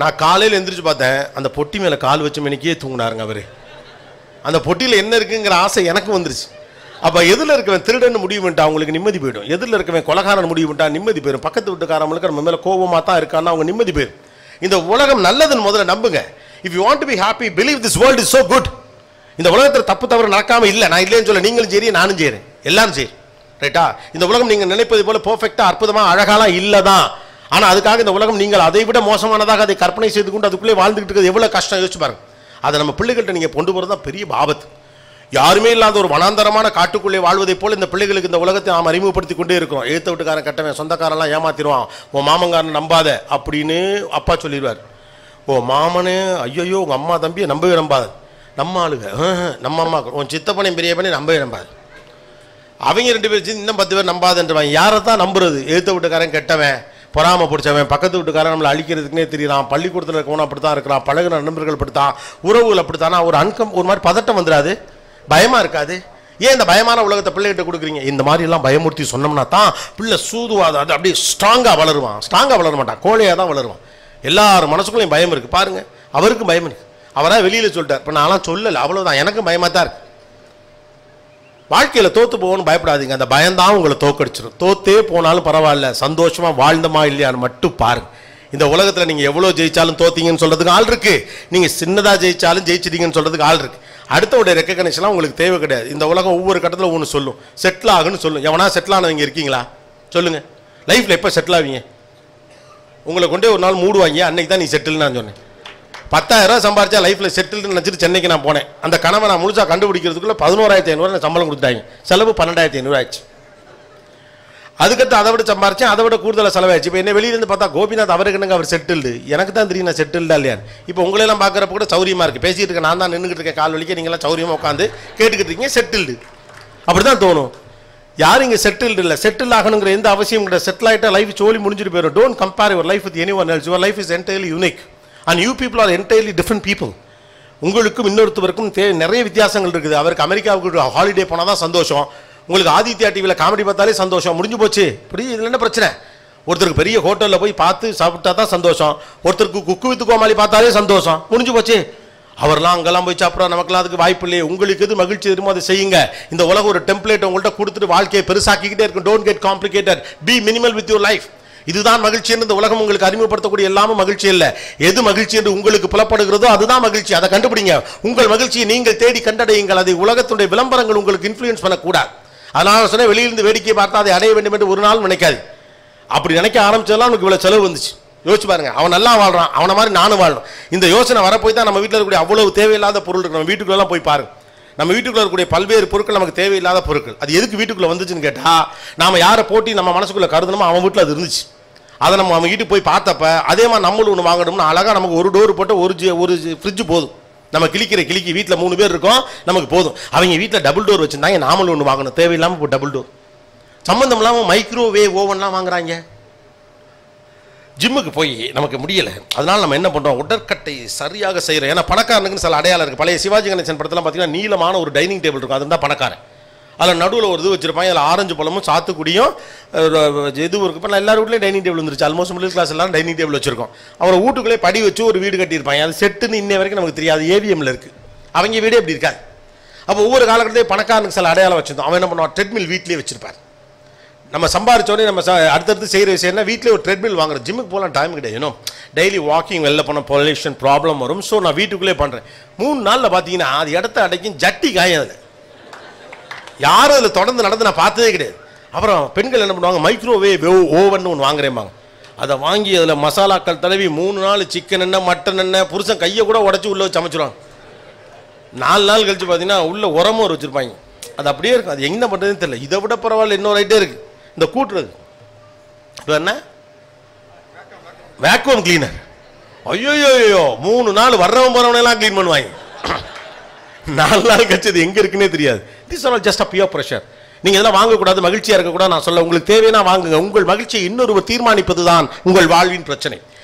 நான் காலையில் எந்திரிச்சு பார்த்தேன், அந்த பொட்டி மேலே கால் வச்ச மணிக்கே தூங்கினாருங்க அவர். அந்த பொட்டியில் என்ன இருக்குங்கிற ஆசை எனக்கு வந்துருச்சு. அப்போ எதில் இருக்கவன் திருடன்னு முடிவு பண்ணிட்டா அவங்களுக்கு நிம்மதி போயிடும். எதில் இருக்கவன் கொலகாரன் முடிவு பண்ணிட்டா நிம்மதி போயிடும். பக்கத்து வீட்டுக்காரங்களுக்கு நம்ம மேலே கோபமாக தான் இருக்கான்னு அவங்க நிம்மதி போயிடும். இந்த உலகம் நல்லதுன்னு முதல்ல நம்புங்க. If you want to be happy, believe this world is so good. இந்த உலகத்தில் தப்பு தவறு நடக்காம இல்லை. நான் இல்லைன்னு சொல்ல, நீங்களும் சரி நானும் சரி எல்லாரும் சரி, ரைட்டா? இந்த உலகம் நீங்கள் நினைப்பது போல பெர்ஃபெக்டாக அற்புதமாக அழகாலாம் இல்லை தான். ஆனால் அதுக்காக இந்த உலகம் நீங்கள் அதை விட மோசமானதாக அதை கற்பனை செய்து கொண்டு அதுக்குள்ளே வாழ்ந்துகிட்டு இருக்கிறது எவ்வளோ கஷ்டம் யோசிச்சு பாருங்க. அதை நம்ம பிள்ளைகள்கிட்ட நீங்கள் கொண்டு போகிறது தான் பெரிய ஆபத்து. யாருமே இல்லாத ஒரு வனாந்தரமான காட்டுக்குள்ளே வாழ்வதை போல் இந்த பிள்ளைகளுக்கு இந்த உலகத்தை நாம் அறிமுகப்படுத்தி கொண்டே இருக்கோம். எழுத்த வீட்டுக்காரன் கட்டவன், சொந்தக்காரெல்லாம் ஏமாத்திடுவான், உன் மாமங்காரன் நம்பாத அப்படின்னு அப்பா சொல்லிடுவார். ஓ மாமனு, ஐயோ உங்கள் அம்மா தம்பியை நம்பவே நம்பாது. நம்ம ஆளுங்க நம்ம அம்மா, உன் சித்தப்பனையும் பெரிய பண்ணி நம்பவே நம்பாது. அவங்க 2 பேர் இன்னும் 10 பேர் நம்பாதுன்றவாங்க. யாரை தான் நம்புறது? எழுத்த வீட்டுக்காரன் கெட்டவன், பொறாம பிடிச்சவன், பக்கத்து வீட்டுக்காரன் நம்மளை அழிக்கிறதுக்குனே தெரியலாம், பள்ளிக்கூடத்தில் இருக்கவனும் அப்படி தான் இருக்கிறான், பழகின நண்பர்கள் அப்படித்தான், உறவுகள் அப்படித்தானா, ஒரு மாதிரி பதட்டம் வந்துடாது, பயமாக இருக்காது. ஏன் இந்த பயமான உலகத்தை பிள்ளைகிட்ட கொடுக்குறீங்க? இந்த மாதிரிலாம் பயமுறுத்தி சொன்னோம்னா தான் பிள்ளை சூதுவாத அது அப்படியே ஸ்ட்ராங்காக வளருவான். ஸ்ட்ராங்காக வளர மாட்டான், கோழையாக தான் வளருவான். எல்லார் மனசுக்குள்ளேயும் பயம் இருக்குது பாருங்க. அவருக்கும் பயம் இருக்குது. அவராக வெளியில் சொல்லிட்டார். இப்போ நான்லாம் சொல்லலை, அவ்வளோதான். எனக்கும் பயமாக தான் இருக்கு. வாழ்க்கையில் தோற்று போகணும்னு பயப்படாதீங்க. அந்த பயம்தான் உங்களை தோக்கடிச்சிடும். தோத்தே போனாலும் பரவாயில்ல, சந்தோஷமாக வாழ்ந்தமா இல்லையான்னு மட்டும் பாருங்க. இந்த உலகத்தில் நீங்கள் எவ்வளோ ஜெயிச்சாலும் தோத்தீங்கன்னு சொல்கிறதுக்கு ஆள் இருக்குது. நீங்கள் சின்னதாக ஜெயிச்சாலும் ஜெயிச்சிட்டீங்கன்னு சொல்கிறதுக்கு ஆள் இருக்குது. அடுத்தவுடைய ரெக்கக்னேஷன்லாம் உங்களுக்கு தேவை கிடையாது. இந்த உலகம் ஒவ்வொரு கட்டத்தில் ஒன்று சொல்லும், செட்டில் ஆகுன்னு சொல்லும். எவனா செட்டில் ஆனவங்க இருக்கீங்களா சொல்லுங்கள்? லைஃப்பில் எப்போ செட்டில் ஆவீங்க? உங்களை கொண்டே ஒரு நாள் மூடுவாங்க, அன்னைக்கு தான் நீ செட்டில்னு நான் சொன்னேன். 10,000 ரூபா சம்பாரிச்சா லைஃப்பில் செட்டில்னு நினச்சிட்டு சென்னைக்கு நான் போனேன். அந்த கனவை நான் முழுசாக கண்டுபிடிக்கிறதுக்குள்ள 11,500 சம்பளம் கொடுத்தாங்க. செலவு 12,500 ஆயிடுச்சு. அதுக்கடுத்து அதை விட சம்பாரிச்சேன், அதை விட கூடுதலாக செலவாயிடுச்சு. இப்போ என்ன வெளியிலேருந்து பார்த்தா கோபிநாத் அவருக்கு என்னங்க அவர் செட்டில்டு, எனக்கு தான் தெரியும் நான் செட்டில்டா இல்லையான்னு. இப்போ உங்களெல்லாம் பார்க்குறப்ப கூட சௌரியமாக இருக்குது. பேசிகிட்டு இருக்கேன், நான் தான் நின்றுக்கிட்டு இருக்கேன் கால் வலிக்க, நீங்களாம் சௌரியமாக உட்காந்து கேட்டுக்கிட்டு இருக்கீங்க, செட்டில்டு. அப்படி தான் தோணும். யாரும் இங்கே செட்டில்டு இல்லை. செட்டில் ஆகணுங்கிற எந்த அவசியம் கிடையாது. செட்டில் ஆகிட்டா லைஃப் சோழி முடிஞ்சிட்டு போயிடும். Don't compare your life with anyone else. Your life is entirely unique and you people are entirely different people. உங்களுக்கும் இன்னொருத்தவருக்கும் நிறைய வித்தியாசங்கள் இருக்குது. அவருக்கு அமெரிக்காவுக்கு ஹாலிடே போனால் தான் சந்தோஷம், உங்களுக்கு ஆதித்யா டிவியில் காமெடி பார்த்தாலே சந்தோஷம், முடிஞ்சு போச்சு. இப்படி இதில் என்ன பிரச்சனை? ஒருத்தருக்கு பெரிய ஹோட்டலில் போய் பார்த்து சாப்பிட்டா தான் சந்தோஷம், ஒருத்தருக்கு குக்கு வித்து கோமாளி பார்த்தாலே சந்தோஷம், முடிஞ்சு போச்சு. அவர்லாம் அங்கெல்லாம் போய் சாப்பிட்றா, நமக்குலாம் அதுக்கு வாய்ப்பு இல்லையே. உங்களுக்கு எது மகிழ்ச்சி தெரியுமோ அதை செய்யுங்க. இந்த உலகம் ஒரு டெம்ப்ளேட் உங்கள்கிட்ட கொடுத்துட்டு வாழ்க்கையை பெருசாக்கிக்கிட்டே இருக்கும். Don't get complicated, B minimal with your life. இதுதான் மகிழ்ச்சி என்று இந்த உலகம் உங்களுக்கு அறிமுகப்படுத்தக்கூடிய எல்லாமே மகிழ்ச்சி இல்லை. எது மகிழ்ச்சி என்று உங்களுக்கு புலப்படுகிறதோ அதுதான் மகிழ்ச்சி. அதை கண்டுபிடிங்க. உங்கள் மகிழ்ச்சியை நீங்கள் தேடி கண்டடையுங்கள். அதை உலகத்துடைய விளம்பரங்கள் உங்களுக்கு இன்ஃப்ளூயன்ஸ் பண்ணக்கூடாது. அதனால சொன்ன வெளியிலிருந்து வேடிக்கை பார்த்தா அதை அடைய வேண்டும் என்று ஒரு நாள் நினைக்காது. அப்படி நினைக்க ஆரம்பிச்சதெல்லாம் நமக்கு இவ்வளோ செலவு வந்துச்சு. யோசிச்சு பாருங்க. அவன் நல்லா வாழ்றான், அவனை மாதிரி நானும் வாழணும். இந்த யோசனை வரப்போய் தான் நம்ம வீட்டில் இருக்கக்கூடிய அவ்வளவு தேவையில்லாத பொருள் இருக்கு. நம்ம வீட்டுக்குள்ளெல்லாம் போய் பாருங்க. நம்ம வீட்டுக்குள்ள இருக்கக்கூடிய பல்வேறு பொருட்கள் நமக்கு தேவையில்லாத பொருட்கள். அது எதுக்கு வீட்டுக்குள்ள வந்துச்சுன்னு கேட்டா, நாம யாரை போட்டி நம்ம மனசுக்குள்ள கருதணுமோ அவன் வீட்டில் அது இருந்துச்சு. அதை நம்ம அவன் வீட்டுக்கு போய் பார்த்தப்ப அதே மாதிரி நம்மளும் ஒன்று வாங்கணும்னு அழகாக நமக்கு ஒரு டோர் போட்டு ஒரு ஃப்ரிட்ஜ் போதும். நம்ம கிளிக்கு வீட்டில் 3 பேர் இருக்கோம், நமக்கு போதும். அவங்க வீட்டில் டபுள் டோர் வச்சுருந்தாங்க, நாமளும் ஒன்று வாங்கணும். தேவையில்லாமல் இப்போ டபுள் டோர், சம்மந்தம் இல்லாமல் மைக்ரோவேவ் ஓவன்லாம் வாங்குறாங்க. ஜிம்முக்கு போய் நமக்கு முடியலை, அதனால் நம்ம என்ன பண்ணுறோம், உடற்கட்டை சரியாக செய்கிறோம். ஏன்னா பணக்காரனுக்குன்னு சில அடையாளம் இருக்குது. பழைய சிவாஜி கணேசன் படத்தெல்லாம் பார்த்தீங்கன்னா நீளமான ஒரு டைனிங் டேபிள் இருக்கும், அது தான் பணக்காரன். அதில் நடுவில் ஒரு இது வச்சுருப்பாங்க, அதில் ஆரஞ்சு பழமும் சாத்துக்குடியும் எதுவும் இருக்குது. இப்போ எல்லாரும் வீட்லேயும் டைனிங் டேபிள் வந்துருச்சு. ஆல்மோஸ்ட் மிடில் கிளாஸ் எல்லாம் டைனிங் டேபிள் வச்சுருக்கோம். அவரை வீட்டுக்குள்ளே படி வச்சு ஒரு வீடு கட்டியிருப்பாங்க. அது செட்டுன்னு இன்ன வரைக்கும் நமக்கு தெரியாது, ஏவிஎம்மில் இருக்குது. அவங்க வீடே எப்படி இருக்காது. அப்போ ஒவ்வொரு காலகட்டத்தையும் பணக்காரனுக்கு சில அடையாளம் வச்சுருந்தோம். அவன் என்ன பண்ணுவான், ட்ரெட்மில் வீட்லேயே வச்சுருப்பார். நம்ம சம்பாரிச்சோடனே நம்ம அடுத்தடுத்து செய்கிற விஷயம்னா வீட்டிலே ஒரு ட்ரெட்மில் வாங்குறோம். ஜிம்முக்கு போகலாம் டைம் கிடையாது. இன்னும் டெய்லி வாக்கிங் வெளில போனால் பொல்யூஷன் ப்ராப்ளம் வரும். ஸோ நான் வீட்டுக்குள்ளே பண்ணுறேன். 3 நாளில் பார்த்தீங்கன்னா அது இடத்த அடைக்கும், ஜட்டி காயும். அதில் யாரும் அதில் தொடர்ந்து நடந்து நான் பார்த்ததே கிடையாது. அப்புறம் பெண்கள் என்ன பண்ணுவாங்க, மைக்ரோவேவ் ஓவன் ஒன்று வாங்குறேம்பாங்க. அதை வாங்கி அதில் மசாலாக்கள் தடவி 3 நாள் சிக்கன் என்ன மட்டன் என்ன புருஷன் கையை கூட உடச்சி உள்ளே சமைச்சிடுவாங்க. 4 நாள் கழிச்சு பார்த்தீங்கன்னா உள்ள உரமோர் வச்சுருப்பாங்க. அது அப்படியே இருக்கும். அது என்ன பண்ணுறதுன்னு தெரியல. இதை விட பரவாயில்ல இன்னொரு ஐட்டே இருக்குது, இந்த கூட்டுறது. இப்போ என்ன வேக்யூம் கிளீனர். ஐயோ 3 நாள் வர்றவன் போகிறவனெல்லாம் க்ளீன் பண்ணுவாங்க. 4 நாள் கழிச்சு அது எங்கே இருக்குன்னே தெரியாது. This are just a peer pressure. நீங்கள் இதெல்லாம் வாங்கக்கூடாது, மகிழ்ச்சியாக இருக்கக்கூடாது நான் சொல்ல. உங்களுக்கு தேவைன்னா வாங்குங்க. உங்கள் மகிழ்ச்சியை இன்னொருவர் தீர்மானிப்பது தான் உங்கள் வாழ்வின் பிரச்சனை.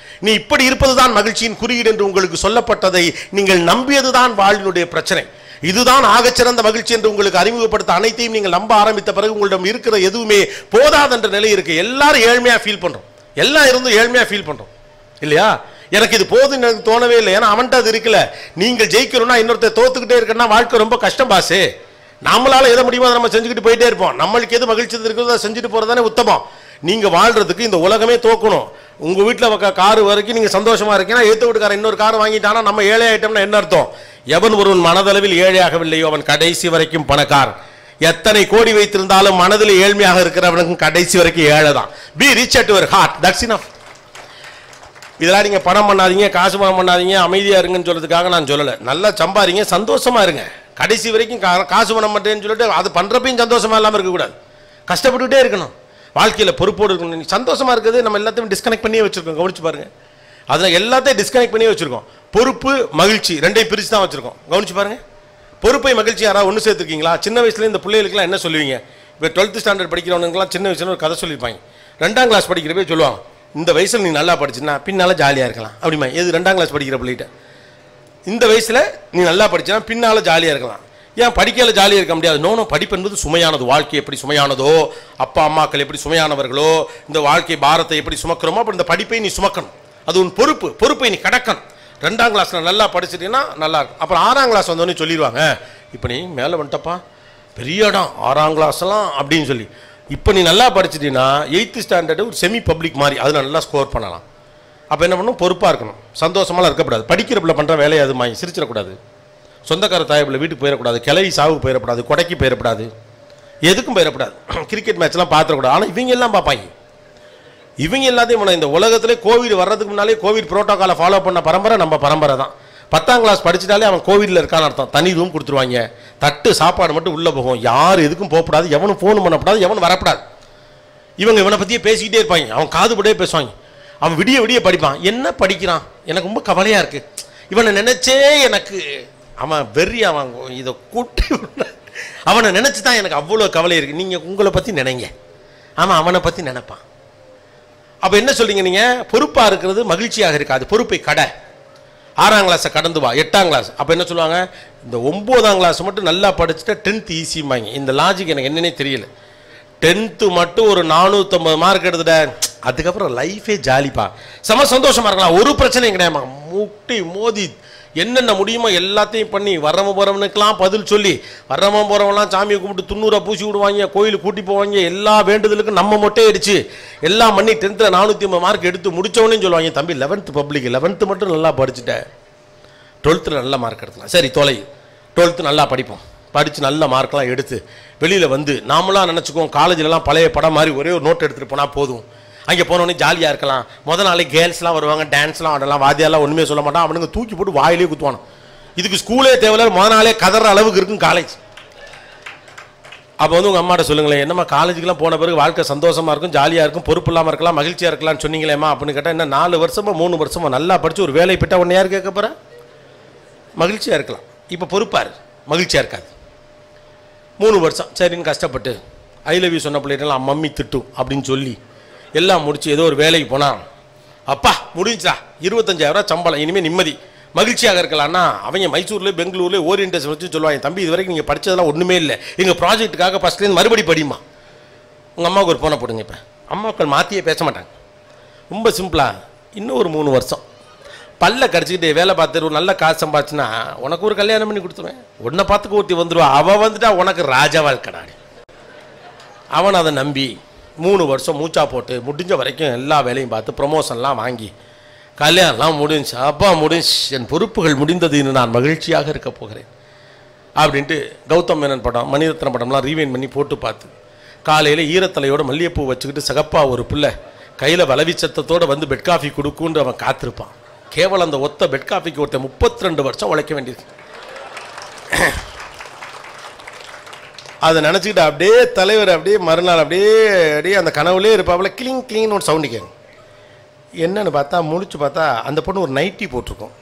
நீ இப்படி இருப்பது தான் மகிழ்ச்சியின் குறியீடு என்று உங்களுக்கு சொல்லப்பட்டதை நீங்கள் நம்பியது தான் வாழ்வினுடைய பிரச்சனை. இதுதான் ஆகச்சிறந்த மகிழ்ச்சி என்று உங்களுக்கு அறிமுகப்படுத்த அனைத்தையும் நீங்கள் நம்ப ஆரம்பித்த பிறகு உங்களிடம் இருக்கிற எதுவுமே போதாதென்ற நிலை இருக்கு. எல்லாரும் ஏழ்மையாக ஃபீல் பண்ணுறோம், எல்லாம் இருந்தும் ஏழ்மையாக ஃபீல் பண்ணுறோம் இல்லையா? எனக்கு இது போதுன்னு எனக்கு தோணவே இல்லை. ஏன்னா அவன்கிட்ட அது இருக்குல்ல. நீங்கள் ஜெயிக்கணும்னா இன்னொருத்தர் தோத்துக்கிட்டே இருக்கணும்னா வாழ்க்கை ரொம்ப கஷ்டம் பாசே. நம்மளால எதை முடியுமோ அதை நம்ம செஞ்சுக்கிட்டு போயிட்டே இருப்போம். நம்மளுக்கு எது மகிழ்ச்சி இருக்கிறதோ அதை செஞ்சுட்டு போகிறது தானே உத்தமம். நீங்கள் வாழ்றதுக்கு இந்த உலகமே தோக்கணும். உங்கள் வீட்டில் காரு வரைக்கும் நீங்கள் சந்தோஷமாக இருக்கீங்கன்னா ஏற்ற வீட்டுக்காரன் இன்னொரு கார் வாங்கிட்டானா நம்ம ஏழை ஆயிட்டோம்னா என்ன அர்த்தம்? எவன் ஒருவன் மனதளவில் ஏழையாகவில்லையோ அவன் கடைசி வரைக்கும் பணக்கார். எத்தனை கோடி வைத்திருந்தாலும் மனதில் ஏழ்மையாக இருக்கிறவனுக்கும் கடைசி வரைக்கும் ஏழை தான். Be rich at your heart, that's enough. இதெல்லாம் நீங்கள் பணம் பண்ணாதீங்க, காசு பணம் பண்ணாதீங்க, அமைதியாக இருங்கன்னு சொல்கிறதுக்காக நான் சொல்லலை. நல்லா சம்பாதிங்க, சந்தோஷமாக இருங்க. கடைசி வரைக்கும் காசு பணம் பண்ணுறேன்னு சொல்லிட்டு அது பண்ணுறப்பையும் சந்தோஷமாக இல்லாமல் இருக்கக்கூடாது. கஷ்டப்பட்டுக்கிட்டே இருக்கணும். வாழ்க்கையில் பொறுப்போடு இருக்கணும். சந்தோஷமாக இருக்கிறது நம்ம எல்லாத்தையும் டிஸ்கனெக்ட் பண்ணியே வச்சுருக்கோம். கவனிச்சு பாருங்கள். அதில் எல்லாத்தையும் டிஸ்கனெக்ட் பண்ணியே வச்சுருக்கோம். பொறுப்பு மகிழ்ச்சி ரெண்டையும் பிரித்து தான் வச்சுருக்கோம். கவனிச்சு பாருங்கள். பொறுப்பை மகிழ்ச்சி யாராவது ஒன்று சேர்த்துருக்கீங்களா? சின்ன வயசுல இந்த பிள்ளைகளுக்குலாம் என்ன சொல்லுவீங்க? இப்போ 12th ஸ்டாண்டர்ட் படிக்கிறவனுக்குலாம் சின்ன வயசுல ஒரு கதை சொல்லியிருப்பாங்க. 2ஆம் கிளாஸ் படிக்கிறப்பே சொல்லுவாங்க, இந்த வயசில் நீ நல்லா படிச்சுன்னா பின்னால் ஜாலியாக இருக்கலாம் அப்படிமா. எது 2ஆம் கிளாஸ் படிக்கிற பிள்ளைகிட்ட இந்த வயசில் நீ நல்லா படிச்சுன்னா பின்னால் ஜாலியாக இருக்கலாம். ஏன் படிக்கல ஜாலியாக இருக்க முடியாது? நோனோ, படிப்பு என்பது சுமையானது. வாழ்க்கை எப்படி சுமையானதோ, அப்பா அம்மாக்கள் எப்படி சுமையானவர்களோ, இந்த வாழ்க்கை பாரத்தை எப்படி சுமக்கிறோமோ அப்படி இந்த படிப்பை நீ சுமக்கணும். அது உன் பொறுப்பு. பொறுப்பை நீ கடக்கணும். 2ஆம் கிளாஸில் நல்லா படிச்சுட்டீங்கன்னா நல்லா இருக்கும். அப்புறம் 6ஆம் கிளாஸ் வந்தோடனே சொல்லிடுவாங்க, இப்போ நீ மேலே வந்துட்டப்பா பெரிய இடம் 6ஆம் கிளாஸ்லாம் அப்படின்னு சொல்லி. இப்போ நீ நல்லா படிச்சிட்டீங்கன்னா 8th ஸ்டாண்டர்டு ஒரு செமி பப்ளிக் மாதிரி அதில் நல்லா ஸ்கோர் பண்ணலாம். அப்போ என்ன பண்ணணும்? பொறுப்பாக இருக்கணும். சந்தோஷமாலாம் இருக்கக்கூடாது. படிக்கிற பிள்ளை பண்ணுற வேலையை அது மாதிரி சிரிச்சிடக்கூடாது. சொந்தக்கார தாயப்பில் வீட்டுக்கு போயிடக்கூடாது. கிளவி சாவுக்கு போயிடக்கூடாது. கொடைக்கு போயிடக்கூடாது. எதுக்கும் போயிடக்கூடாது. கிரிக்கெட் மேட்ச்லாம் பார்த்துடக்கூடாது. ஆனால் இவங்க எல்லாம் பார்ப்பாங்க. இவங்க எல்லாத்தையும் இந்த உலகத்திலே கோவிட் வர்றதுக்கு முன்னாலே கோவிட் ப்ரோட்டோக்காலை ஃபாலோ பண்ண பரம்பரை நம்ம பரம்பரை தான். 10ஆம் கிளாஸ் படிச்சுட்டாலே அவன் கோவிடில் இருக்கான்னு அர்த்தம். தனி ரூம் கொடுத்துருவாங்க. தட்டு சாப்பாடு மட்டும் உள்ளே போகும். யார் எதுக்கும் போகக்கூடாது. எவனும் ஃபோன் பண்ணக்கூடாது. எவனும் வரக்கூடாது. இவங்க இவனை பற்றியே பேசிக்கிட்டே இருப்பாங்க. அவன் காதுபடியே பேசுவாங்க. அவன் விடிய விடிய படிப்பான். என்ன படிக்கிறான்? எனக்கு ரொம்ப கவலையாக இருக்குது. இவனை நினச்சே எனக்கு அவன் வெறி. அவன் இதை கூட்டி அவனை நினச்சி தான் எனக்கு அவ்வளோ கவலை இருக்குது. நீங்கள் உங்களை பற்றி நினைங்க. அவன் அவனை பற்றி நினைப்பான். அப்போ என்ன சொல்றீங்க? நீங்கள் பொறுப்பாக இருக்கிறது மகிழ்ச்சியாக இருக்காது. பொறுப்பை கடை. 6ஆம் கிளாஸை கடந்து வா. 8ஆம் கிளாஸ் அப்போ என்ன சொல்லுவாங்க? இந்த 9ஆம் கிளாஸ் மட்டும் நல்லா படிச்சுட்டா 10th ஈஸிம்பாங்க. இந்த லாஜிக் எனக்கு என்னன்னே தெரியல. 10th மட்டும் ஒரு 450 மார்க் எடுத்துட்ட, அதுக்கப்புறம் லைஃபே ஜாலிப்பா, செம சந்தோஷமா இருக்கலாம். ஒரு பிரச்சனையும் கிடையாமா. முட்டி மோதி என்னென்ன முடியுமோ எல்லாத்தையும் பண்ணி வர்றவன் போகிறவனுக்கெல்லாம் பதில் சொல்லி, வர்றவன் போகிறவன்லாம் சாமியை கும்பிட்டு 90 பூசி விடுவாங்க, கோயிலுக்கு கூட்டி போவாங்க. எல்லா வேண்டுதலுக்கும் நம்ம மொட்டை அடிச்சு எல்லாம் பண்ணி 10th 450 மார்க் எடுத்து முடித்தவனே சொல்லுவாங்க, தம்பி 11th பப்ளிக் 11th மட்டும் நல்லா படிச்சுட்டேன், 12th நல்ல மார்க் எடுக்கலாம். சரி தொலை, 12th நல்லா படிப்போம். படித்து நல்ல மார்க்லாம் எடுத்து வெளியில் வந்து நாமளாம் நினச்சிக்குவோம் காலேஜிலலாம் பழைய படம் மாதிரி ஒரே ஒரு நோட் எடுத்துகிட்டு போனால் போதும். அங்கே போனோடனே ஜாலியாக இருக்கலாம். முதல் நாளே கேர்ள்ஸ்லாம் வருவாங்க, டான்ஸ்லாம் ஆடலாம், வாத்தியாரெலாம் ஒன்றுமே சொல்ல மாட்டான். அவனுங்க தூக்கி போட்டு வாயிலே குத்துவானோ. இதுக்கு ஸ்கூலே தேவையில்ல, முதல் நாளே கதற அளவுக்கு இருக்கும் காலேஜ். அப்போ வந்து உங்கள் அம்மாட்ட சொல்லுங்களேன், என்னம்மா காலேஜுக்கெலாம் போன பிறகு வாழ்க்கை சந்தோஷமாக இருக்கும், ஜாலியாக இருக்கும், பொறுப்பு இல்லாமல் இருக்கலாம், மகிழ்ச்சியாக இருக்கலாம்னு சொன்னீங்களேம்மா அப்படின்னு கேட்டால், என்ன 4 வருஷமா 3 வருஷமா நல்லா படித்து ஒரு வேலை போட்டால் ஒன்று யார் கேட்க போகிறா? மகிழ்ச்சியாக இருக்கலாம். இப்போ பொறுப்பார், மகிழ்ச்சியாக இருக்காது. 3 வருஷம் சரின்னு கஷ்டப்பட்டு ஐ லவ் யூ சொன்ன பிள்ளைலாம் மம்மி திட்டும் அப்படின்னு சொல்லி எல்லாம் முடிச்சு ஏதோ ஒரு வேலைக்கு போனான். அப்பா முடிஞ்சா 25,000 சம்பளம், இனிமேல் நிம்மதி, மகிழ்ச்சியாக இருக்கலாம்னா அவங்க மைசூரில் பெங்களூரில் ஓரியன்டேஷன் வச்சு சொல்லுவாங்க, தம்பி இது வரைக்கும் நீங்கள் படித்ததெல்லாம் ஒன்றுமே இல்லை, எங்கள் ப்ராஜெக்ட்டுக்காக ஃபஸ்ட்லேருந்து மறுபடி படியுமா. உங்கள் அம்மாவுக்கு ஒரு ஃபோனை போடுங்க. இப்போ அம்மாக்கள் மாற்றியே பேச மாட்டாங்க. ரொம்ப சிம்பிளாக இன்னும் ஒரு 3 வருஷம் பல்ல கடிச்சிக்கிட்டு வேலை பார்த்துட்டு ஒரு நல்ல காசு சம்பாதிச்சுன்னா உனக்கு ஒரு கல்யாணம் பண்ணி கொடுத்துருவேன், உன்னை பார்த்துக்க ஊற்றி வந்துடுவான், அவள் வந்துட்டா உனக்கு ராஜா வாழ்க்கடாடி. அவன் அதை நம்பி 3 வருஷம் மூச்சா போட்டு முடிஞ்ச வரைக்கும் எல்லா வேலையும் பார்த்து ப்ரொமோஷன்லாம் வாங்கி கல்யாணம்லாம் முடிஞ்சு, அப்பா முடிஞ்சு, என் பொறுப்புகள் முடிந்தது, இன்னும் நான் மகிழ்ச்சியாக இருக்க போகிறேன் அப்படின்ட்டு கௌதம் மேனன் படம், மணிரத்னம் படம்லாம் ரீவைண்ட் பண்ணி போட்டு பார்த்து காலையில் ஈரத்தலையோட மல்லிகைப்பூ வச்சுக்கிட்டு சகப்பா ஒரு பிள்ளை கையில் வலவி சத்தத்தோடு வந்து பெட் காஃபி கொடுக்குன்னு அவன் காத்திருப்பான். கேவலம் அந்த ஒத்த பெட் காஃபிக்கு ஒருத்தன் 32 வருஷம் உழைக்க வேண்டியது. அதை நினச்சிக்கிட்டு அப்படியே தலைவர் அப்படியே மறுநாள் அப்படியே அந்த கனவுலேயே இருப்பாப்புல. கிளீன் கிளீன் ஒரு சவுண்டு கேட்கும். என்னன்னு பார்த்தா முழிச்சு பார்த்தா அந்த பொண்ணு ஒரு நைட்டி போட்டிருக்கோம்.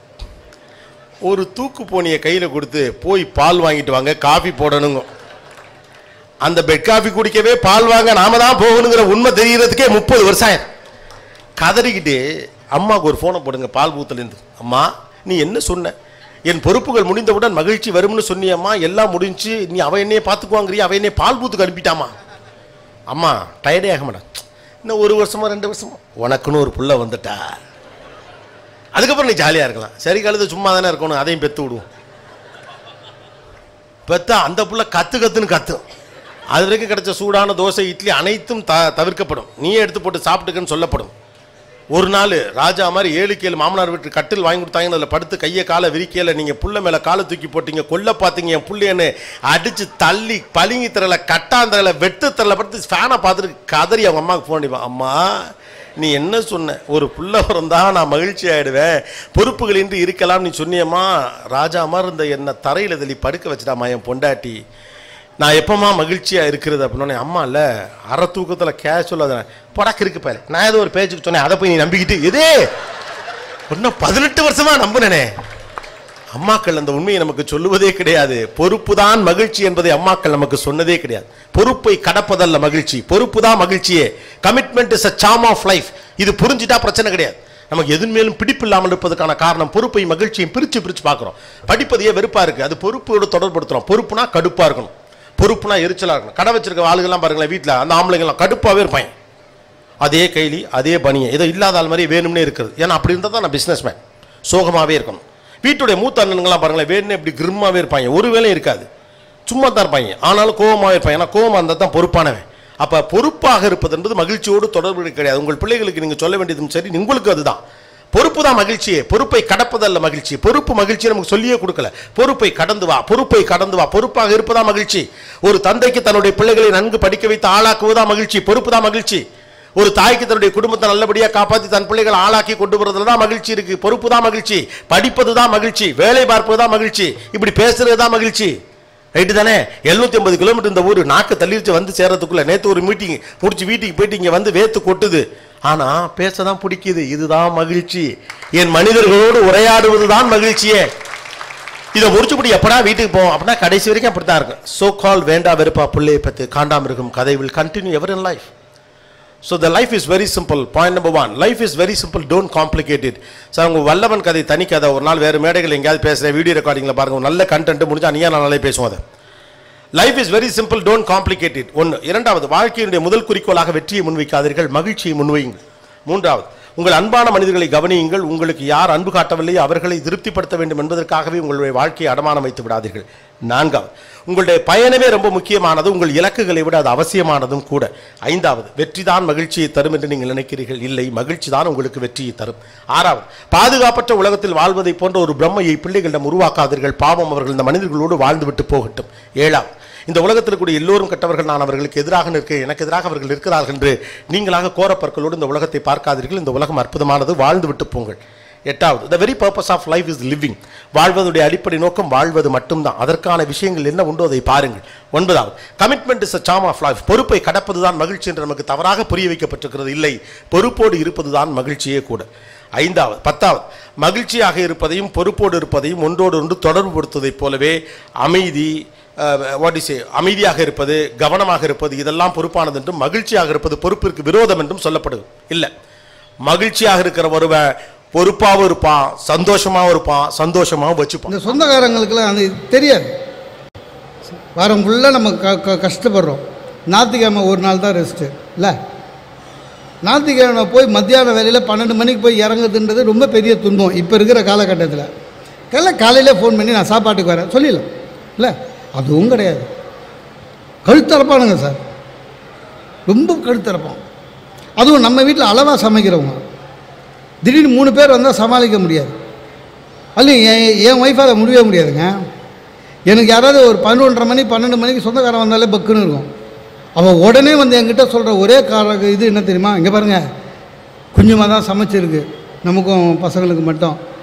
ஒரு தூக்கு போனியை கையில் கொடுத்து போய் பால் வாங்கிட்டு வாங்க, காஃபி போடணுங்க. அந்த பெட் காஃபி குடிக்கவே பால் வாங்க நாம தான் போகணுங்கிற உண்மை தெரிகிறதுக்கே 30 வருஷம் ஆயிரம். கதறிக்கிட்டு அம்மாவுக்கு ஒரு ஃபோனை போடுங்க பால் பூத்துலேருந்து. அம்மா நீ என்ன சொன்ன? என் பொறுப்புகள் முடிந்தவுடன் மகிழ்ச்சி வரும்னு சொன்னியம்மா, எல்லாம் முடிஞ்சு நீ அவன் என்னையே பார்த்துக்குவாங்கிறியா, அவன் என்னையே பால் பூத்துக்கு அனுப்பிட்டாமா. அம்மா டயர்டே ஆக மாட்டான். இன்னும் 1 வருஷமா 2 வருஷமா உனக்குன்னு ஒரு புள்ள வந்துட்டா, அதுக்கப்புறம் நீ ஜாலியாக இருக்கலாம். சரி கழுது சும்மா தானே இருக்கணும், அதையும் பெற்று விடுவோம். பெற்றா அந்த புள்ள கத்துன்னு கத்தும். அது வரைக்கும் கிடைச்ச சூடான தோசை இட்லி அனைத்தும் தவிர்க்கப்படும். நீயே எடுத்து போட்டு சாப்பிட்டுக்குன்னு சொல்லப்படும். ஒரு நாள் ராஜா மாதிரி 7 மாமனார் வீட்டு கட்டில் வாங்கி கொடுத்தாங்கன்னு அதில் படுத்து கையை காலை விரிக்கையில் நீங்கள் புள்ள மேலே காலை தூக்கி போட்டீங்க, கொல்ல பார்த்தீங்க. என் புள்ளையன்னு அடித்து தள்ளி பளிங்கி தரல கட்டாந்தரல வெட்டு தரல படுத்து ஃபேனை பார்த்துட்டு கதறி அவங்க அம்மாவுக்கு ஃபோன் அடிப்பான். அம்மா நீ என்ன சொன்ன? ஒரு புள்ள பிறந்தா நான் மகிழ்ச்சி ஆகிடுவேன், பொறுப்புகளின்றி இருக்கலாம் நீ சொன்னியம்மா. ராஜா மாதிரி இருந்த என்னை தரையில் தள்ளி படுக்க வச்சுட்டாமா என் பொண்டாட்டி. நான் எப்போம்மா மகிழ்ச்சியாக இருக்கிறது அப்படின்னோடனே, அம்மா இல்லை அரை தூக்கத்தில் கேஷுவல் படக்கு இருக்கு பாரு, நான் ஏதோ ஒரு பேச்சுக்கு சொன்னேன், அதை போய் நீ நம்பிக்கிட்டு எதே இன்னும் 18 வருஷமா நம்புனே. அம்மாக்கள் அந்த உண்மையை நமக்கு சொல்லுவதே கிடையாது. பொறுப்பு தான் மகிழ்ச்சி என்பதை அம்மாக்கள் நமக்கு சொன்னதே கிடையாது. பொறுப்பை கடப்பதல்ல மகிழ்ச்சி, பொறுப்பு தான் மகிழ்ச்சியே. Commitment is a charm of life. இது புரிஞ்சுட்டா பிரச்சனை கிடையாது. நமக்கு எது மேலும் பிடிப்பு இல்லாமல் இருப்பதற்கான காரணம் பொறுப்பை மகிழ்ச்சியும் பிரித்து பார்க்குறோம். படிப்பதையே வெறுப்பாக இருக்குது, அது பொறுப்போடு தொடர்படுத்துகிறோம். பொறுப்புனா கடுப்பாக இருக்கணும், பொறுப்புனா எரிச்சலாக இருக்கணும். கடை வச்சிருக்க ஆளுகள்லாம் பாருங்களேன், வீட்டில் அந்த ஆம்பளைங்கள்லாம் கடுப்பாகவே இருப்பாங்க. அதே கைலி அதே பனியை ஏதோ இல்லாத ஆள் மாதிரி வேணும்னே இருக்கிறது. ஏன்னா அப்படி இருந்தால் தான் நான் பிஸ்னஸ் மேன், சோகமாகவே இருக்கணும். வீட்டுடைய மூத்த அண்ணனுங்களாம் பாருங்களேன், வேணும்னே இப்படி கிரும்மாகவே இருப்பாங்க, ஒரு வேலையும் இருக்காது, சும்மா தான் இருப்பாங்க. ஆனாலும் கோபமாகவே இருப்பாங்க. ஏன்னா கோபமாக இருந்தால் தான் பொறுப்பானவன். அப்போ பொறுப்பாக இருப்பது என்பது மகிழ்ச்சியோடு தொடர்பு கிடையாது. உங்கள் பிள்ளைகளுக்கு நீங்கள் சொல்ல வேண்டியதும் சரி, உங்களுக்கு அதுதான். பொறுப்பு தான் மகிழ்ச்சியே, பொறுப்பை கடப்பதல்ல மகிழ்ச்சி. பொறுப்பு மகிழ்ச்சியை நமக்கு சொல்லியே கொடுக்கல. பொறுப்பை கடந்து வா, பொறுப்பை கடந்து வா. பொறுப்பாக இருப்பதா மகிழ்ச்சி. ஒரு தந்தைக்கு தன்னுடைய பிள்ளைகளை நன்கு படிக்க வைத்து ஆளாக்குவதா மகிழ்ச்சி, பொறுப்பு தான் மகிழ்ச்சி. ஒரு தாய்க்கு தன்னுடைய குடும்பத்தை நல்லபடியாக காப்பாற்றி தன் பிள்ளைகளை ஆளாக்கி கொண்டு வரதுல தான் மகிழ்ச்சி இருக்கு. பொறுப்பு தான் மகிழ்ச்சி. படிப்பது தான் மகிழ்ச்சி, வேலை பார்ப்பது தான் மகிழ்ச்சி, இப்படி பேசுறது தான் மகிழ்ச்சி. ரைட்டு தானே? 750 கிலோமீட்டர் இந்த ஊர் நாக்கு தள்ளிச்சு வந்து சேர்றதுக்குள்ள நேற்று ஒரு மீட்டிங் முடிச்சு வீட்டுக்கு போயிட்டு இங்கே வந்து வேத்து கொட்டுது. ஆனால் பேச தான் பிடிக்குது. இதுதான் மகிழ்ச்சி. என் மனிதர்களோடு உரையாடுவது தான் மகிழ்ச்சியே. இதை முடிச்சுப்படி எப்படா வீட்டுக்கு போவோம் அப்படின்னா கடைசி வரைக்கும் அப்படி தான் இருக்கும். சோ கால் வேண்டா வெறுப்பா பிள்ளையை பற்றி காண்டாம இருக்கும் கதை will continue ever in life. So the life is very simple. Point number 1, life is very simple, don't complicate it. Sir உங்கள் வல்லவன் கதை தனி கதை. ஒரு நாள் வேறு மேடைகள் எங்கேயாவது பேசுகிறேன், வீடியோ ரெக்கார்டிங்கில் பாருங்கள், நல்ல கண்டென்ட் முடிஞ்சால் நீயா நாளே பேசுவோம். அதை life is very simple, don't complicate it. 1. 2வது, வாழ்க்கையினுடைய முதல் குறிக்கோளாக வெற்றியை முன்வைக்காதீர்கள், மகிழ்ச்சியை முன்வையுங்கள். 3வது, உங்கள் அன்பான மனிதர்களை கவனியுங்கள். உங்களுக்கு யார் அன்பு காட்டவில்லையோ அவர்களை திருப்திப்படுத்த வேண்டும் என்பதற்காகவே உங்களுடைய வாழ்க்கையை அடமானம் வைத்து விடாதீர்கள். 4வது, உங்களுடைய பயணமே ரொம்ப முக்கியமானது, உங்கள் இலக்குகளை விட அது அவசியமானதும் கூட. 5வது, வெற்றி தான் மகிழ்ச்சியை தரும் என்று நீங்கள் நினைக்கிறீர்கள், இல்லை, மகிழ்ச்சி தான் உங்களுக்கு வெற்றியை தரும். 6வது, பாதுகாப்பற்ற உலகத்தில் வாழ்வதை போன்ற ஒரு பிரம்மையை பிள்ளைகளிடம் உருவாக்காதீர்கள், பாவம், அவர்கள் இந்த மனிதர்களோடு வாழ்ந்துவிட்டு போகட்டும். 7வது, இந்த உலகத்தில் கூட எல்லோரும் கெட்டவர்கள், நான் அவர்களுக்கு எதிராக நிற்கிறேன், எனக்கு எதிராக அவர்கள் இருக்கிறார்கள் என்று நீங்களாக கோரப்பற்களோடு இந்த உலகத்தை பார்க்காதீர்கள், இந்த உலகம் அற்புதமானது, வாழ்ந்து விட்டு போங்கள். 8வது, the very purpose of life is living. வாழ்வதுடைய அடிப்படை நோக்கம் வாழ்வது மட்டும்தான், அதற்கான விஷயங்கள் என்ன உண்டோ அதை பாருங்கள். 9வது, commitment is a charm of life. பொறுப்பை கடப்பது தான் மகிழ்ச்சி என்று நமக்கு தவறாக புரிய வைக்கப்பட்டிருக்கிறது. இல்லை, பொறுப்போடு இருப்பது தான் மகிழ்ச்சியே கூட. 5வது 10வது, மகிழ்ச்சியாக இருப்பதையும் பொறுப்போடு இருப்பதையும் ஒன்றோடு ஒன்று தொடர்பு படுத்துவதைப் போலவே அமைதி, அமைதியாக இருப்பது, கவனமாக இருப்பது இதெல்லாம் பொறுப்பானது என்றும், மகிழ்ச்சியாக இருப்பது பொறுப்பிற்கு விரோதம் என்றும் சொல்லப்படுது. இல்லை, மகிழ்ச்சியாக இருக்கிற ஒருவன் பொறுப்பாகவும் இருப்பான், சந்தோஷமாகவும் இருப்பான், சந்தோஷமாகவும் வச்சுப்பான். இந்த சொந்தக்காரங்களுக்குலாம் அது தெரியாது. வாரம் ஃபுல்லாக நம்ம கஷ்டப்படுறோம். ஞாயிற்றுக்கிழமை ஒரு நாள் தான் ரெஸ்ட்டு இல்லை. ஞாயிற்றுக்கிழமை போய் மத்தியான வேலையில் 12 மணிக்கு போய் இறங்குதுன்றது ரொம்ப பெரிய துன்பம் இப்போ இருக்கிற காலகட்டத்தில். காலையில் ஃபோன் பண்ணி நான் சாப்பாட்டுக்கு வரேன் சொல்லிடலாம் இல்லை, அதுவும் கிடையாது. கழுத்தரப்பானுங்க சார், ரொம்ப கழுத்தரப்பான். அதுவும் நம்ம வீட்டில் அளவாக சமைக்கிறவங்க. திடீர்னு 3 பேர் வந்தால் சமாளிக்க முடியாது. அல்ல என் ஒய்ஃப் அதை முடியவே முடியாதுங்க. எனக்கு யாராவது ஒரு 11:30 மணி 12 மணிக்கு சொந்தக்காரன் வந்தாலே பக்குன்னு இருக்கும். அவன் உடனே வந்து என்கிட்ட சொல்கிற ஒரே இது என்ன தெரியுமா? இங்கே பாருங்கள், கொஞ்சமாக தான் சமைச்சிருக்கு நமக்கும் பசங்களுக்கு மட்டும்,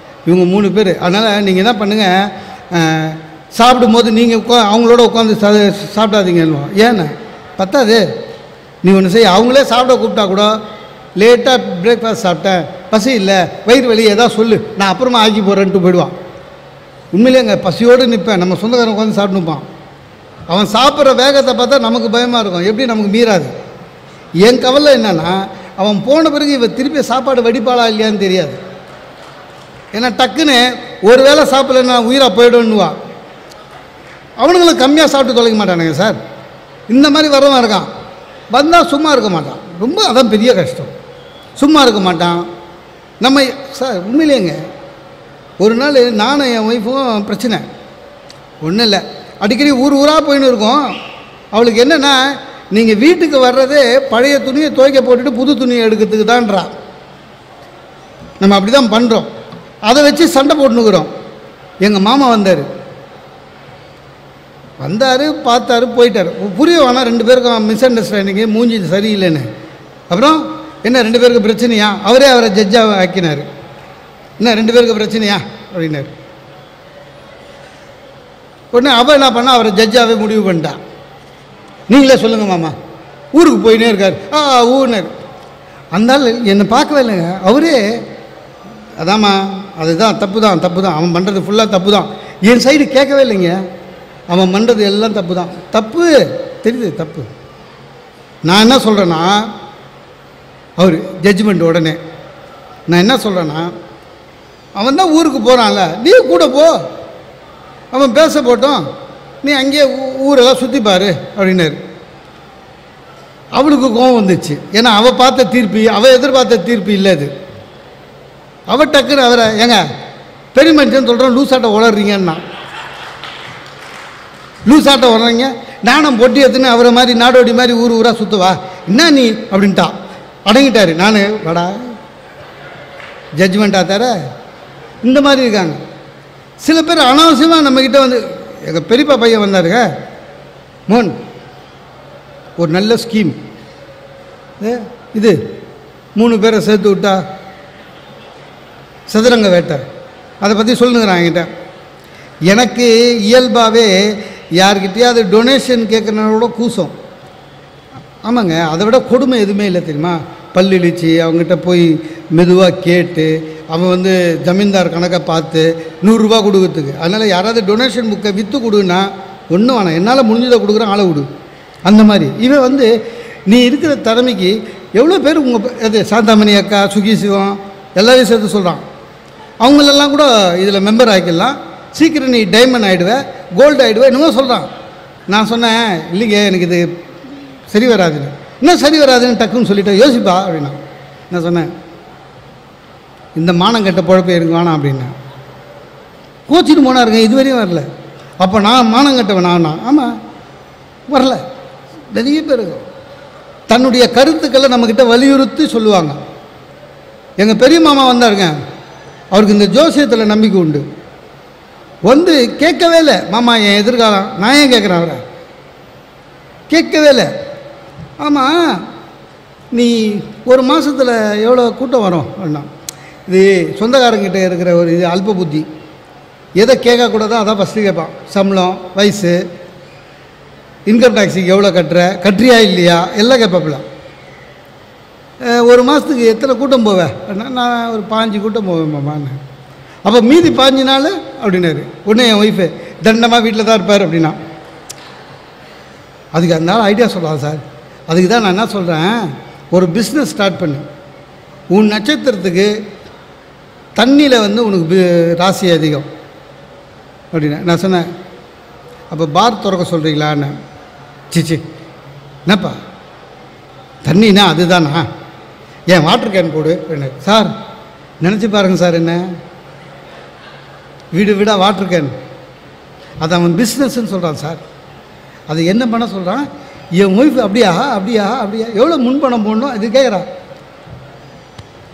இவங்க 3 பேர். அதனால் நீங்கள் என்ன பண்ணுங்கள், சாப்பிடும்போது நீங்கள் அவங்களோட உட்காந்து சாப்பிடாதீங்க. ஏன்னா பத்தாது, நீ ஒன்று செய்ய, அவங்களே சாப்பிட கூப்பிட்டா கூட லேட்டாக பிரேக்ஃபாஸ்ட் சாப்பிட்டேன், பசி இல்லை, வயிறு வலி ஏதாவது சொல்லு, நான் அப்புறமா ஆக்கி போகிறேன்ட்டு போயிடுவான். உண்மையிலேங்க பசியோடு நிற்பேன், நம்ம சொந்தக்காரன் உட்காந்து சாப்பிட்டுப்பான். அவன் சாப்பிட்ற வேகத்தை பார்த்தா நமக்கு பயமாக இருக்கும், எப்படி நமக்கு மீறாது. என் கவலை என்னென்னா, அவன் போன பிறகு இவன் திருப்பி சாப்பாடு வடிப்பாளா இல்லையான்னு தெரியாது. ஏன்னா டக்குன்னு ஒரு வேளை சாப்பிடலன்னா உயிராக போய்டுன்னுவா. அவனுங்களும் கம்மியாக சாப்பிட்டு தொலைக்க மாட்டானுங்க சார். இந்த மாதிரி வரவன் இருக்கான், வந்தால் சும்மா இருக்க மாட்டான். ரொம்ப அதான் பெரிய கஷ்டம், சும்மா இருக்க மாட்டான். நம்ம சார் உண்மையிலேங்க ஒரு நாள் நானும் என் ஒய்ஃபும் பிரச்சனை ஒன்றும் இல்லை, அடிக்கடி ஊராக போயின்னு இருக்கோம். அவளுக்கு என்னென்னா, நீங்கள் வீட்டுக்கு வர்றதே பழைய துணியை துவைக்க போட்டுட்டு புது துணியை எடுக்கிறதுக்கு தான்றா. நம்ம அப்படி தான் பண்ணுறோம். அதை வச்சு சண்டை போட்டுனுக்குறோம். எங்கள் மாமா வந்தார், பார்த்தாரு, போயிட்டார். புரிய வேணாம், 2 பேருக்கும் மிஸ் அண்டர்ஸ்டாண்டிங்கு, மூஞ்சி சரியில்லைன்னு. அப்புறம் என்ன 2 பேருக்கு பிரச்சனையா? அவரே அவரை ஜட்ஜாக ஆக்கினார். என்ன 2 பேருக்கு பிரச்சனையா அப்படின்னாரு. உடனே அவள் என்ன பண்ணா, அவரை ஜட்ஜாகவே முடிவு பண்ணிட்டான். நீங்களே சொல்லுங்கள் மாமா, ஊருக்கு போயினே இருக்கார். ஊர்னர் அந்த ஆள் என்னை பார்க்கவே இல்லைங்க. அவரே அதாம்மா, அதுதான் தப்பு தான், தப்பு தான், அவன் பண்ணுறது ஃபுல்லாக தப்பு தான். என் சைடு கேட்கவே இல்லைங்க. அவன் பண்ணுறது எல்லாம் தப்பு தான், தப்பு தெரியுது, தப்பு. நான் என்ன சொல்கிறேன்னா, அவர் ஜட்ஜ்மெண்ட் உடனே நான் என்ன சொல்கிறேன்னா, அவன் தான் ஊருக்கு போகிறான்ல, நீ கூட போ, அவன் பேச போட்டோம், நீ அங்கேயே ஊரெல்லாம் சுற்றிப்பார் அப்படின்னாரு. அவளுக்கு கோவம் வந்துச்சு. ஏன்னா அவள் பார்த்த தீர்ப்பு, அவள் எதிர்பார்த்த தீர்ப்பு இல்லை அது. அவள் டக்குன்னு அவரை, ஏங்க பெரிய மனுஷன் சொல்கிறோம், லூசாட்டை உளறீங்கன்னா, லூசாட்டை உளறீங்க, நானும் பொட்டி எடுத்துன்னு அவரை மாதிரி நாடோடி மாதிரி ஊராக சுற்றுவா, என்ன நீ அப்படின்ட்டா. அடங்கிட்டாரு. நான் வாடா ஜட்ஜ்மெண்ட்டாக தர இந்த மாதிரி இருக்காங்க சில பேர். அனாவசியமாக நம்மக்கிட்ட வந்து, எங்கள் பெரியப்பா பையன் வந்தாருங்க, மோன் ஒரு நல்ல ஸ்கீம் இது, 3 பேரை சேர்த்து விட்டா சதுரங்க வேட்டை, அதை பற்றி சொல்லுங்கிறான் என்கிட்ட. எனக்கு இயல்பாகவே யார்கிட்டையாவது டொனேஷன் கேட்குறனோட கூசம். ஆமாங்க, அதை விட கொடுமை எதுவுமே இல்லை தெரியுமா. பல்லிழிச்சு அவங்ககிட்ட போய் மெதுவாக கேட்டு, அவன் வந்து ஜமீன்தார் கணக்கை பார்த்து 100 ரூபா கொடுக்கறதுக்கு. அதனால் யாராவது டொனேஷன் புக்கை விற்று கொடுன்னா ஒன்றும் வேணாம், என்னால் முடிஞ்சதை கொடுக்குறேன், ஆளை விடு. அந்த மாதிரி இவன் வந்து நீ இருக்கிற திறமைக்கு எவ்வளோ பேர் உங்கள் அது சாந்தாமணி அக்கா, சுகி சிவம் எல்லாரையும் சேர்த்து சொல்கிறான். அவங்களெல்லாம் கூட இதில் மெம்பர் ஆக்கிடலாம், சீக்கிரம் நீ டைமண்ட் ஆகிடுவேன், கோல்டு ஆகிடுவேன், என்னமோ சொல்கிறான். நான் சொன்னேன், இல்லைங்க எனக்கு இது சரி வராதுன்னு. இன்னும் சரி வராதுன்னு டக்குன்னு சொல்லிட்டேன், யோசிப்பா அப்படின்னா. நான் சொன்னேன், இந்த மானம் கெட்ட பொழப்பு எனக்கு வேணாம் அப்படின்னா. கோச்சிட்டு போனாருங்க, இதுவரையும் வரல. அப்போ நான் மானம் கட்டவன் நான்? ஆமாம், வரல. நிறைய பேர் தன்னுடைய கருத்துக்களை நம்மக்கிட்ட வலியுறுத்தி சொல்லுவாங்க. எங்கள் பெரிய மாமா வந்தாருங்க, அவருக்கு இந்த ஜோசியத்தில் நம்பிக்கை உண்டு. வந்து கேட்கவே இல்லை, மாமா என் எதிர்காலம், நான் ஏன் கேட்குறேன் அவரை? கேட்கவே இல்லை. ஆமாம், நீ ஒரு மாதத்தில் எவ்வளோ கூட்டம் வரும் அப்படின்னா, இது சொந்தக்காரங்கிட்ட இருக்கிற ஒரு இது அல்ப புத்தி. எதை கேட்கக்கூடாதோ அதான் ஃபஸ்ட்டு கேட்பான். சம்பளம், வயசு, இன்கம் டேக்ஸுக்கு எவ்வளோ கட்டுறியா இல்லையா எல்லாம் கேட்பாப்பில்ல. ஒரு மாதத்துக்கு எத்தனை கூட்டம் போவேன் அப்படின்னா, நான் ஒரு 5 கூட்டம் போவேன் மாமான்னு. அப்போ மீதி 5 நாள் அப்படின்னாரு. உடனே என் ஒய்ஃபு, தண்டமாக வீட்டில் தான் இருப்பார் அப்படின்னா. அதுக்கு அந்த ஐடியா சொல்லலாம் சார். அதுக்கு தான் நான் என்ன சொல்கிறேன், ஒரு பிஸ்னஸ் ஸ்டார்ட் பண்ணு. உன் நட்சத்திரத்துக்கு தண்ணியில் வந்து உனக்கு ராசி அதிகம் அப்படின்னா. நான் சொன்னேன், அப்போ பார் திறக்க சொல்கிறீங்களான்னு. சிச்சி என்னப்பா தண்ணினா அதுதானா, ஏன் வாட்டர் கேன் போடு அப்படின்னு. சார் நினச்சி பாருங்கள் சார், என்ன வீடு வீடாக வாட்டர் கேன், அது அவன் பிஸ்னஸ்ன்னு சொல்கிறான் சார். அது என்ன பண்ண சொல்கிறான், என் ஒய்ஃப் அப்படியா அப்படியா அப்படியா எவ்வளோ முன்பணம் போடணும் இது கேட்குறான்.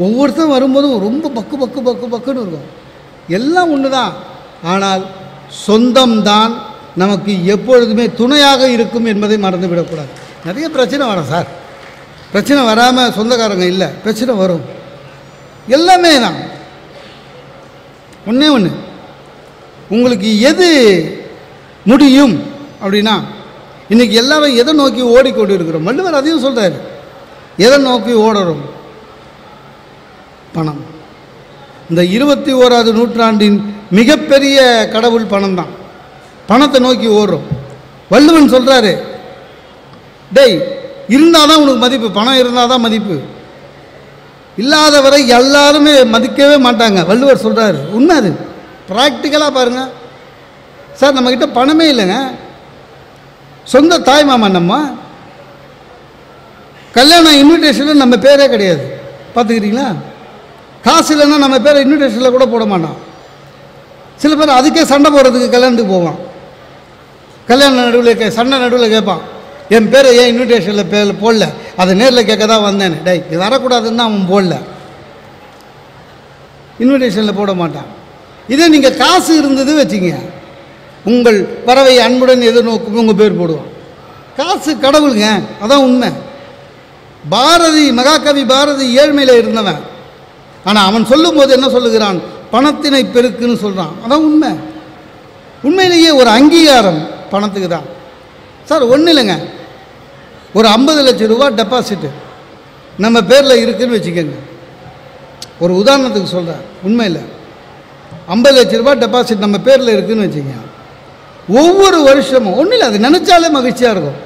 ஒவ்வொருத்தரும் வரும்போதும் ரொம்ப பக்கு பக்கு பக்கு பக்குன்னு இருக்கும். எல்லாம் ஒன்று தான், ஆனால் சொந்தம்தான் நமக்கு எப்பொழுதுமே துணையாக இருக்கும் என்பதை மறந்துவிடக்கூடாது. நிறைய பிரச்சனை வரும் சார், பிரச்சனை வராமல் சொந்தக்காரங்க இல்லை, பிரச்சனை வரும். எல்லாமே தான். ஒன்றே ஒன்று, உங்களுக்கு எது முடியும் அப்படின்னா, இன்றைக்கி எல்லாரும் எதை நோக்கி ஓடிக்கொண்டு இருக்கிறோம்? வள்ளுவர் அதையும் சொல்கிறார். எதை நோக்கி ஓடுறோம்? பணம். இந்த 21ஆவது நூற்றாண்டின் மிகப்பெரிய கடவுள் பணம் தான். பணத்தை நோக்கி ஓடுறோம். வள்ளுவன் சொல்கிறாரு, டேய் இருந்தால் தான் உனக்கு மதிப்பு, பணம் இருந்தால் தான் மதிப்பு, இல்லாதவரை எல்லாருமே மதிக்கவே மாட்டாங்க. வள்ளுவர் சொல்கிறாரு. உண்மை அது. ப்ராக்டிக்கலாக பாருங்கள் சார். நம்மக்கிட்ட பணமே இல்லைங்க. சொந்த தாய் மாமா நம்ம கல்யாண இன்விடேஷனில் நம்ம பேரே கிடையாது. பார்த்துக்கிறீங்களா? காசு இல்லைன்னா நம்ம பேரை இன்விடேஷனில் கூட போட மாட்டோம். சில பேர் அதுக்கே சண்டை போடுறதுக்கு கல்யாணத்துக்கு போவான். கல்யாண நடுவில் சண்டை நடுவில் கேட்பான், என் பேரை ஏன் இன்விடேஷனில் போடல, அதை நேரில் கேட்க தான் வந்தேன். டே இது வரக்கூடாதுன்னு தான் அவன் போடல, இன்விடேஷனில் போட மாட்டான். இதே நீங்கள் காசு இருந்தது வச்சுங்க, உங்கள் வரவை அன்புடன் எதிர்நோக்கும் உங்கள் பேர் போடுவான். காசு கடவுளுங்க, அதான் உண்மை. பாரதி, மகாகவி பாரதி ஏழ்மையில் இருந்தவன். ஆனால் அவன் சொல்லும்போது என்ன சொல்லுகிறான்? பணத்தினை பெருக்குன்னு சொல்கிறான். அதான் உண்மை. உண்மையிலேயே ஒரு அங்கீகாரம் பணத்துக்கு தான் சார். ஒன்றும் இல்லைங்க, ஒரு 50 லட்சம் ரூபா டெபாசிட்டு நம்ம பேரில் இருக்குதுன்னு வச்சுக்கோங்க. ஒரு உதாரணத்துக்கு சொல்கிறேன், உண்மையில் 50 லட்ச ரூபா டெபாசிட் நம்ம பேரில் இருக்குதுன்னு வச்சுக்கோங்க. ஒவ்வொரு வருஷமும் ஒன்றும் இல்லை, அது நினச்சாலே மகிழ்ச்சியாக இருக்கும்.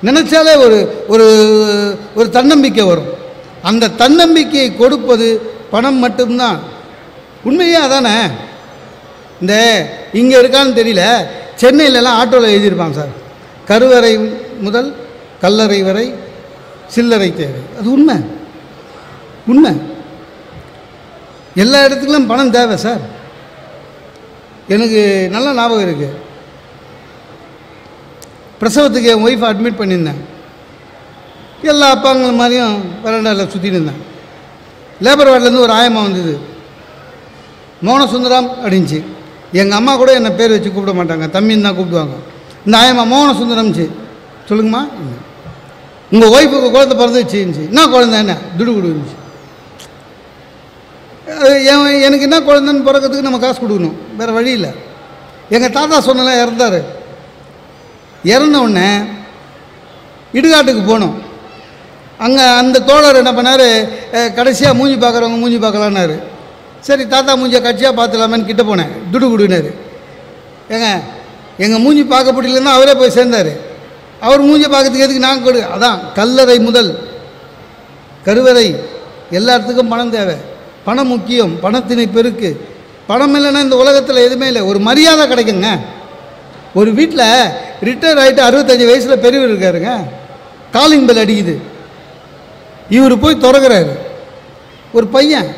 நினச்சாலே ஒரு ஒரு ஒரு தன்னம்பிக்கை வரும். அந்த தன்னம்பிக்கையை கொடுப்பது பணம் மட்டும்தான். உண்மையே அதானே. இந்த இங்கே இருக்கான்னு தெரியல, சென்னையிலலாம் ஆட்டோவில் எழுதியிருப்பாங்க சார், கருவறை முதல் கல்லறை வரை சில்லறை தேவை. அது உண்மை. உண்மை. எல்லா இடத்துக்கும் பணம் தேவை சார். எனக்கு நல்ல ஞாபகம் இருக்குது. பிரசவத்துக்கு என் ஒய்ஃபை அட்மிட் பண்ணியிருந்தேன். எல்லா அப்பாங்கள் மாதிரியும் வராண்டாவில் சுற்றின்னு இருந்தேன். லேபர் வார்டிலேருந்து ஒரு ஆயம்மா வந்தது, மோகனசுந்தரம் அப்படின்ச்சு. எங்கள் அம்மா கூட என்னை பேர் வச்சு கூப்பிட மாட்டாங்க, தம்பின்னு தான் கூப்பிடுவாங்க. இந்த ஆயம்மா மோகனசுந்தரம்ச்சு. சொல்லுங்கம்மா, உங்கள் ஒய்ஃபுக்கு குழந்தை பிறந்துச்சுச்சு. என்ன குழந்தை? என்ன துடுகுடு இருந்துச்சு. எனக்கு என்ன குழந்தைன்னு பிறக்கிறதுக்கு நம்ம காசு கொடுக்கணும், வேறு வழி இல்லை. எங்கள் தாத்தா சொன்னல இறந்தார். இறந்தவுடனே இடுகாட்டுக்கு போனோம். அங்கே அந்த தோழர் என்ன பண்ணார், கடைசியாக மூஞ்சி பார்க்குறவங்க மூஞ்சி பார்க்கலான்னாரு. சரி தாத்தா மூஞ்சியை கட்சியாக பார்த்துலாமேன்னு கிட்ட போனேன். துடுகுடுனாரு. எங்கள் மூஞ்சி பார்க்க பிடிக்கலன்னா அவரே போய் சேர்ந்தார். அவர் மூஞ்சி பார்க்கறதுக்கு எதுக்கு நாங்கள் கொடு. அதான் கல்லறை முதல் கருவறை எல்லாத்துக்கும் பணம் தேவை. பணம் முக்கியம். பணத்தினை பெருக்கு. பணம் இல்லைன்னா இந்த உலகத்தில் எதுவுமே இல்லை. ஒரு மரியாதை கிடைக்குங்க. ஒரு வீட்டில் ரிட்டையர் ஆகிட்டு 65 வயசில் பெரியவர் இருக்காருங்க, காலிங் பெல் அடிக்குது. இவர் போய் திறக்கிறாரு. ஒரு பையன்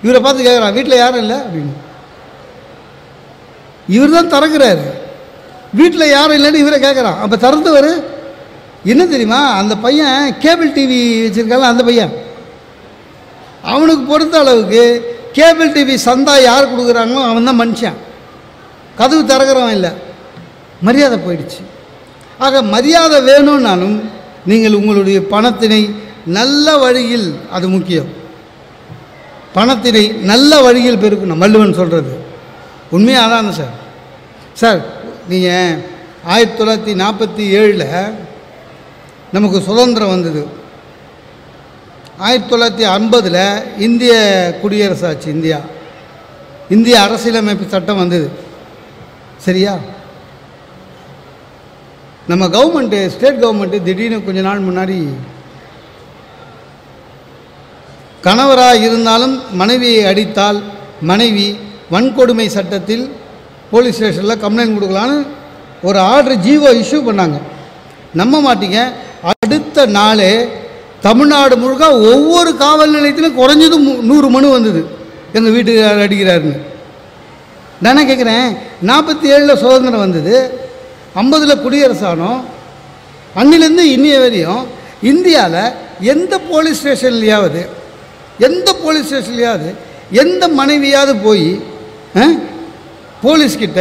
இவரை பார்த்து கேட்குறான், வீட்டில் யாரும் இல்லை அப்படின்னு. இவர் தான் திறக்கிறாரு. வீட்டில் யாரும் இல்லைன்னு இவரை கேட்குறான். அப்போ திறந்தவர் என்ன தெரியுமா, அந்த பையன் கேபிள் டிவி வச்சுருக்காங்க. அந்த பையன் அவனுக்கு பொறுத்த அளவுக்கு கேபிள் டிவி சந்தா யார் கொடுக்குறாங்களோ அவன் தான் மனுஷன். கதவு திறக்கிறவன் இல்லை. மரியாதை போயிடுச்சு. ஆக மரியாதை வேணும்னாலும் நீங்கள் உங்களுடைய பணத்தினை நல்ல வழியில், அது முக்கியம், பணத்தினை நல்ல வழியில் பெருக்கணும். வள்ளுவன் சொல்கிறது உண்மையாக அதான சார். சார் நீங்கள் 1947 நமக்கு சுதந்திரம் வந்தது. 1950 இந்திய குடியரசு ஆச்சு. இந்திய அரசியலமைப்பு சட்டம் வந்தது. சரியா? நம்ம கவர்மெண்ட்டு, ஸ்டேட் கவர்மெண்ட்டு திடீர்னு கொஞ்ச நாள் முன்னாடி கணவராக இருந்தாலும் மனைவியை அடித்தால் மனைவி வன்கொடுமை சட்டத்தில் போலீஸ் ஸ்டேஷனில் கம்ப்ளைண்ட் கொடுக்கலான்னு ஒரு ஆர்டர் ஜிஓ இஷ்யூ பண்ணாங்க. நம்ப மாட்டீங்க, அடுத்த நாளே தமிழ்நாடு முழுக்க ஒவ்வொரு காவல் நிலையத்திலும் குறைஞ்சது 100 மனு வந்தது, எங்கள் வீட்டுக்கு அடிக்கிறாருன்னு. நானே கேட்குறேன், 47 சுதந்திரம் வந்தது, 50 குடியரசு ஆனோம். அன்னிலேருந்து இன்னைய வரையும் இந்தியாவில் எந்த போலீஸ் ஸ்டேஷன்லையாவது எந்த மனைவியாவது போய் போலீஸ்கிட்ட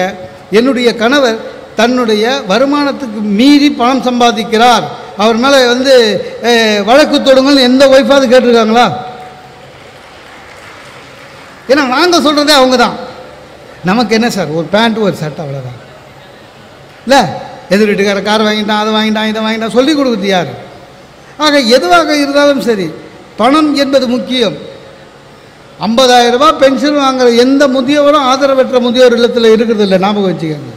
என்னுடைய கணவர் தன்னுடைய வருமானத்துக்கு மீறி பணம் சம்பாதிக்கிறார், அவர் மேலே வழக்கு தொடுங்கள்னு எந்த ஒய்ஃபாவது கேட்டிருக்காங்களா? ஏன்னா நாங்கள் சொல்கிறதே அவங்க தான். நமக்கு என்ன சார், ஒரு பேண்ட் ஒரு சட்டை, அவ்வளோதான். இல்லை, எதிர் வீட்டுக்கார கார் வாங்கிட்டான், அதை வாங்கிட்டான், இதை வாங்கிட்டான், சொல்லிக் கொடுக்குறது யார்? ஆக எதுவாக இருந்தாலும் சரி, பணம் என்பது முக்கியம். 50,000 ரூபாய் பென்ஷன் வாங்குற எந்த முதியவரும் ஆதரவற்ற முதியோர் இல்லத்தில் இருக்கிறது இல்லை, ஞாபகம் வச்சுக்கோங்க.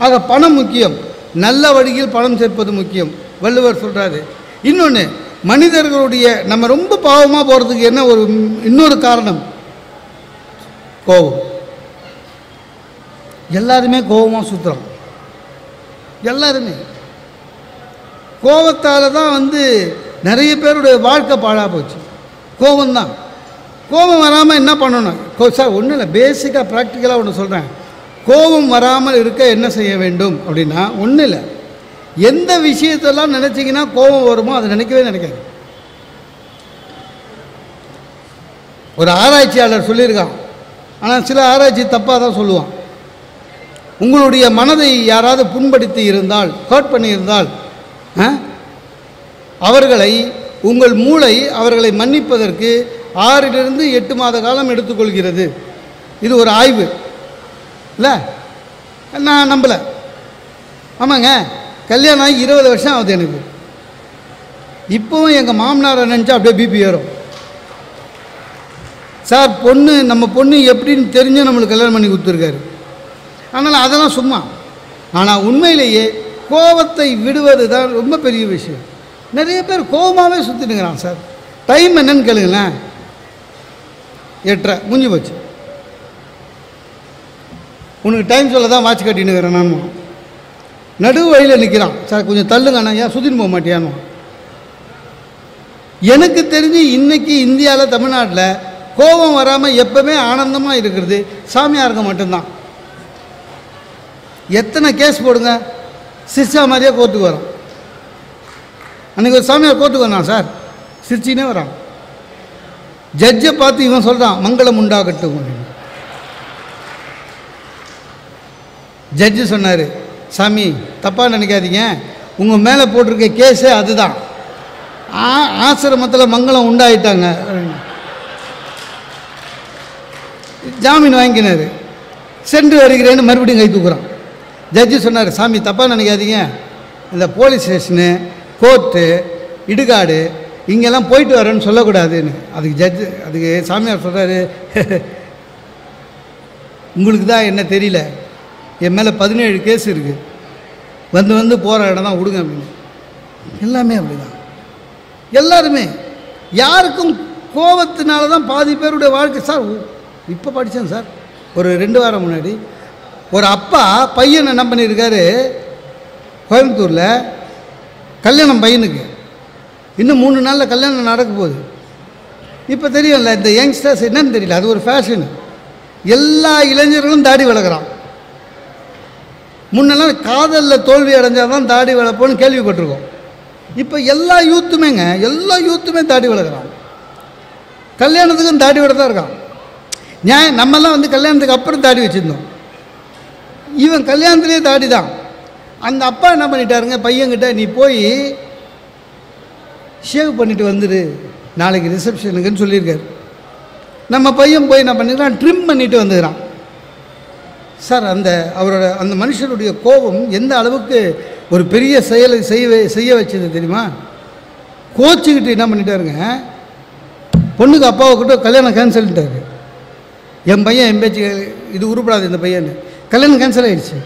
ஆக பணம் முக்கியம், நல்ல வழியில் பணம் சேர்ப்பது முக்கியம். வள்ளுவர் சொல்கிறாரு. இன்னொன்று, மனிதர்களுடைய நம்ம ரொம்ப பாவமாக போகிறதுக்கு என்ன ஒரு இன்னொரு காரணம், கோபம். எல்லாருமே கோபமாக சுற்றுறோம். எல்லாருமே கோபத்தால் தான் நிறைய பேருடைய வாழ்க்கை பாழாக போச்சு. கோபம்தான். கோபம் வராமல் என்ன பண்ணணும் சார்? ஒன்றும் இல்லை, பேசிக்காக ப்ராக்டிக்கலாக ஒன்று சொல்கிறேன். கோபம் வராமல் இருக்க என்ன செய்ய வேண்டும் அப்படின்னா, ஒன்றும் இல்லை, எந்த விஷயத்தெல்லாம் நினச்சிங்கன்னா கோபம் வருமோ அதை நினைக்கவே நினைக்காது. ஒரு ஆராய்ச்சியாளர் சொல்லியிருக்கான், ஆனால் சில ஆராய்ச்சி தப்பாக தான் சொல்லுவான். உங்களுடைய மனதை யாராவது புண்படுத்தி இருந்தால், ஹர்ட் பண்ணியிருந்தால், அவர்களை உங்கள் மூளை அவர்களை மன்னிப்பதற்கு 6 to 8 மாத காலம் எடுத்துக்கொள்கிறது. இது ஒரு ஆய்வு இல்லை, நான் நம்பலை. ஆமாங்க, கல்யாணம் ஆகி 20 வருஷம் ஆகுது எனக்கு. இப்போவும் எங்கள் மாமனாரை நினச்சா அப்படியே பிபி ஏறும் சார். நம்ம பொண்ணு எப்படின்னு தெரிஞ்சு நம்மளுக்கு கல்யாணம் பண்ணி கொடுத்துருக்காரு. அதனால் அதெல்லாம் சும்மா. ஆனால் உண்மையிலேயே கோபத்தை விடுவது தான் ரொம்ப பெரிய விஷயம். நிறைய பேர் கோபமாகவே சுற்றினுங்கிறான் சார். டைம் என்னன்னு கேளுங்களேன், 8:30 முடிஞ்சு போச்சு. உனக்கு டைம் சொல்ல தான் வாட்ச் கட்டினுக்கிறேன் நான். நடு வழியில் நிற்கிறான், சார் கொஞ்சம் தள்ளுங்கண்ணா, ஏன் சுற்றின்னு போக மாட்டியான்னு. எனக்கு தெரிஞ்சு இன்றைக்கி இந்தியாவில், தமிழ்நாட்டில் கோபம் வராமல் எப்பவுமே ஆனந்தமாக இருக்கிறது சாமியாருங்க மட்டும்தான். எத்தனை கேஸ் போடுங்க, சிரிச்சா மாதிரியே கோர்ட்டுக்கு வரோம். அன்றைக்கி ஒரு சாமியார் கோர்ட்டுக்கு வந்தான் சார், சிரிச்சினே வரான். ஜட்ஜை பார்த்து இவன் சொல்கிறான், மங்களம் உண்டாகட்டும். ஜட்ஜு சொன்னார், சாமி தப்பாக நினைக்காதீங்க, உங்கள் மேலே போட்டிருக்க கேஸே அதுதான், ஆசிரமத்தில் மங்களம் உண்டாயிட்டாங்க. ஜாமீன் வாங்கினார். சென்று வருகிறேன்னு மறுபடியும் கை தூக்குறான். ஜட்ஜு சொன்னார், சாமி தப்பாக நினைக்காதீங்க, இந்த போலீஸ் ஸ்டேஷனு, கோர்ட்டு, இடுகாடு இங்கெல்லாம் போயிட்டு வரேன்னு சொல்லக்கூடாதுன்னு. அதுக்கு சாமியார் சொல்கிறாரு, உங்களுக்கு தான் என்ன தெரியல, என் மேலே 17 கேஸ் இருக்குது, வந்து போகிற இடம் தான் விடுங்க அப்படின்னு. எல்லாமே அப்படி தான், எல்லாருமே. யாருக்கும் கோபத்தினால தான் பாதி பேருடைய வாழ்க்கை. சார் இப்போ படித்தேன் சார், ஒரு 2 வாரம் முன்னாடி ஒரு அப்பா பையனை என்ன பண்ணியிருக்காரு, கோயம்புத்தூரில் கல்யாணம் பையனுக்கு, இன்னும் 3 நாளில் கல்யாணம் நடக்க போகுது. இப்போ தெரியும்ல இந்த யங்ஸ்டர்ஸ் என்னன்னு தெரியல, அது ஒரு ஃபேஷன். எல்லா இளைஞர்களும் தாடி வளர்க்குறான். முன்னெல்லாம் காதலில் தோல்வி அடைஞ்சால் தான் தாடி வளர்ப்போன்னு கேள்விப்பட்டிருக்கோம். இப்போ எல்லா யூத்துமே தாடி வளர்க்குறான். கல்யாணத்துக்கும் தாடி வளர்த்து தான் இருக்கான். நம்மெல்லாம் கல்யாணத்துக்கு அப்புறம் தாடி வச்சுருந்தோம், இவன் கல்யாணத்துலேயே தாடி தான். அந்த அப்பா என்ன பண்ணிட்டாருங்க, பையன்கிட்ட நீ போய் ஷேவ் பண்ணிட்டு வந்துடு நாளைக்கு ரிசப்ஷனுக்குன்னு சொல்லியிருக்காரு. நம்ம பையன் போய் என்ன பண்ணிக்கிறான், ட்ரிம் பண்ணிட்டு வந்துக்கிறான். சார் அந்த மனுஷனுடைய கோபம் எந்த அளவுக்கு ஒரு பெரிய செயலை செய்ய வச்சது தெரியுமா? கோச்சிக்கிட்டு என்ன பண்ணிட்டாருங்க, பொண்ணுக்கு அப்பாவுக்கிட்ட கல்யாணம் கேன்சல்ட்டாரு. என் பையன் என் பேச்சு இது உருப்படாது, இந்த பையன் கல்யாணம் கேன்சல் ஆகிடுச்சு.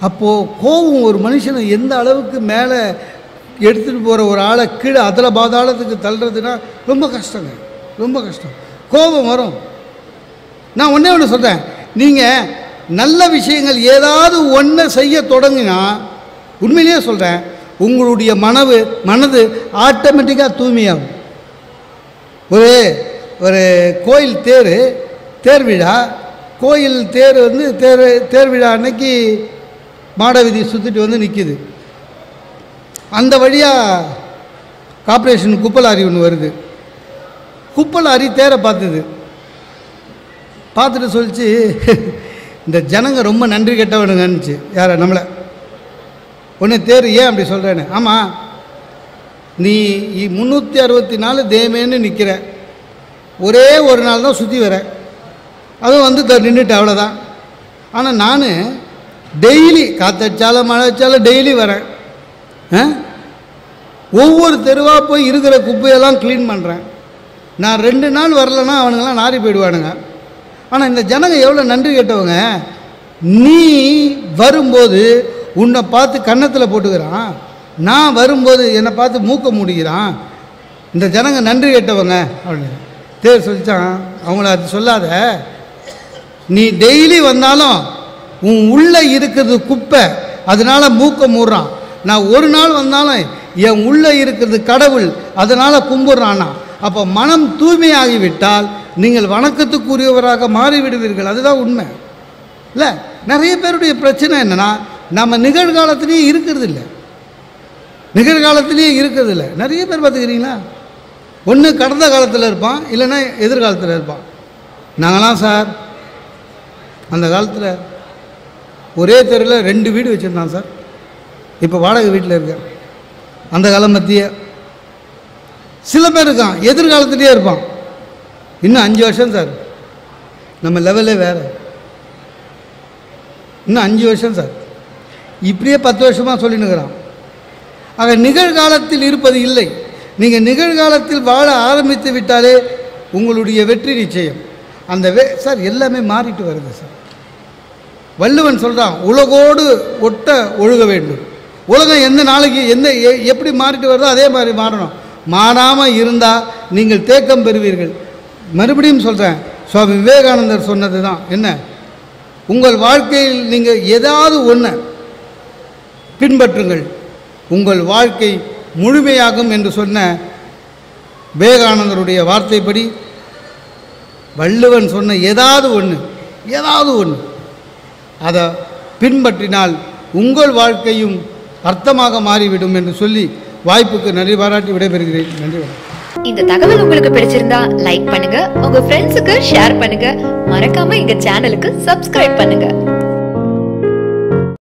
அப்போது கோபம் ஒரு மனுஷனை எந்த அளவுக்கு மேலே எடுத்துகிட்டு போகிற ஒரு ஆளை கீழே அதில் பாதாளத்துக்கு தள்ளுறதுன்னா ரொம்ப கஷ்டங்க, ரொம்ப கஷ்டம். கோபம் வரும். நான் ஒன்று சொல்கிறேன், நீங்கள் நல்ல விஷயங்கள் ஏதாவது ஒன்று செய்ய தொடங்கினா, உண்மையிலேயே சொல்கிறேன், உங்களுடைய மனது ஆட்டோமேட்டிக்காக தூய்மையாகும். ஒரு கோயில் தேர் விழா, கோயில் தேர் விழா அன்னைக்கு மாட வீதி சுற்றிட்டு நிற்கிது. அந்த வழியாக கார்ப்பரேஷன் குப்பை லாரி ஒன்று வருது. குப்பை லாரி தேரை பார்த்துட்டு சொல்லிச்சு, இந்த ஜனங்க ரொம்ப நன்றி கெட்டவனுங்கன்னுச்சு. யாரை? நம்மளை. ஒன்று தேர் ஏன் அப்படி சொல்கிறேன்னு, ஆமாம் நீ 364 தேமேன்னு நிற்கிற, ஒரே ஒரு நாள் தான் சுற்றி வரேன், அதுவும் வந்து நின்றுட்டு அவ்வளோதான். ஆனால் நான் டெய்லி காற்றடிச்சாலும் மழை வச்சாலும் டெய்லி வரேன். ஒவ்வொரு தெருவாக போய் இருக்கிற குப்பையெல்லாம் க்ளீன் பண்ணுறேன். நான் 2 நாள் வரலைன்னா அவனுங்கெல்லாம் நாரி போயிடுவானுங்க. ஆனால் இந்த ஜனங்க எவ்வளோ நன்றி கேட்டவங்க. நீ வரும்போது உன்னை பார்த்து கன்னத்தில் போட்டுக்கிறான், நான் வரும்போது என்னை பார்த்து மூக்க முடிக்கிறான். இந்த ஜனங்க நன்றி கேட்டவங்க அப்படின்னு தேர் சொல்லிச்சான். அவங்கள அது சொல்லாத, நீ டெய்லி வந்தாலும் உன் உள்ளே இருக்கிறது குப்பை, அதனால் மூக்க மூடுறான். நான் ஒரு நாள் வந்தாலும் என் உள்ளே இருக்கிறது கடவுள், அதனால் கும்பிட்றான்னா. அப்போ மனம் தூய்மையாகிவிட்டால் நீங்கள் வணக்கத்துக்குரியவராக மாறிவிடுவீர்கள். அதுதான் உண்மை இல்லை? நிறைய பேருடைய பிரச்சனை என்னென்னா, நம்ம நிகழ்காலத்திலேயே இருக்கிறது இல்லை, நிறைய பேர் பார்த்துக்கிறீங்களா? ஒன்று கடந்த காலத்தில் இருப்பான், இல்லைன்னா எதிர்காலத்தில் இருப்பான். நாங்களாம் சார் அந்த காலத்தில் ஒரே தெருவில் 2 வீடு வச்சுருந்தான் சார். இப்போ வாடகை வீட்டில் இருக்கேன். அந்த காலம் மத்திய சில பேர் இருக்கான், எதிர்காலத்துலேயே இருப்பான். இன்னும் 5 வருஷம் சார், நம்ம லெவலே வேறு. இன்னும் 5 வருஷம் சார், இப்படியே 10 வருஷமாக சொல்லினுக்கிறான். ஆக நிகழ்காலத்தில் இருப்பது இல்லை. நீங்கள் நிகழ்காலத்தில் வாழ ஆரம்பித்து விட்டாலே உங்களுடைய வெற்றி நிச்சயம். அந்த சார் எல்லாமே மாறிட்டு வருது சார். வள்ளுவன் சொல்கிறான், உலகோடு ஒட்ட ஒழுக வேண்டும். உலகம் எந்த நாளைக்கு எப்படி மாறிட்டு வருதோ அதே மாதிரி மாறணும். மாறாமல் இருந்தால் நீங்கள் தேக்கம் பெறுவீர்கள். மறுபடியும் சொல்கிறேன், சுவாமி விவேகானந்தர் சொன்னது தான். என்ன? உங்கள் வாழ்க்கையில் நீங்கள் ஏதாவது ஒன்று பின்பற்றுங்கள், உங்கள் வாழ்க்கை முழுமையாகும் என்று சொன்ன விவேகானந்தருடைய வார்த்தைப்படி வள்ளுவன் சொன்ன ஏதாவது ஒன்று அதை பின்பற்றினால் உங்கள் வாழ்க்கையும் அர்த்தமாக மாறிவிடும் என்று சொல்லி வாய்ப்புக்கு நன்றி பாராட்டி விடைபெறுகிறேன். நன்றி. இந்த தகவல் உங்களுக்கு பிடிச்சிருந்தா லைக் பண்ணுங்க, உங்க ஃப்ரெண்ட்ஸுக்கு ஷேர் பண்ணுங்க, மறக்காம எங்க சேனலுக்கு சப்ஸ்கிரைப் பண்ணுங்க.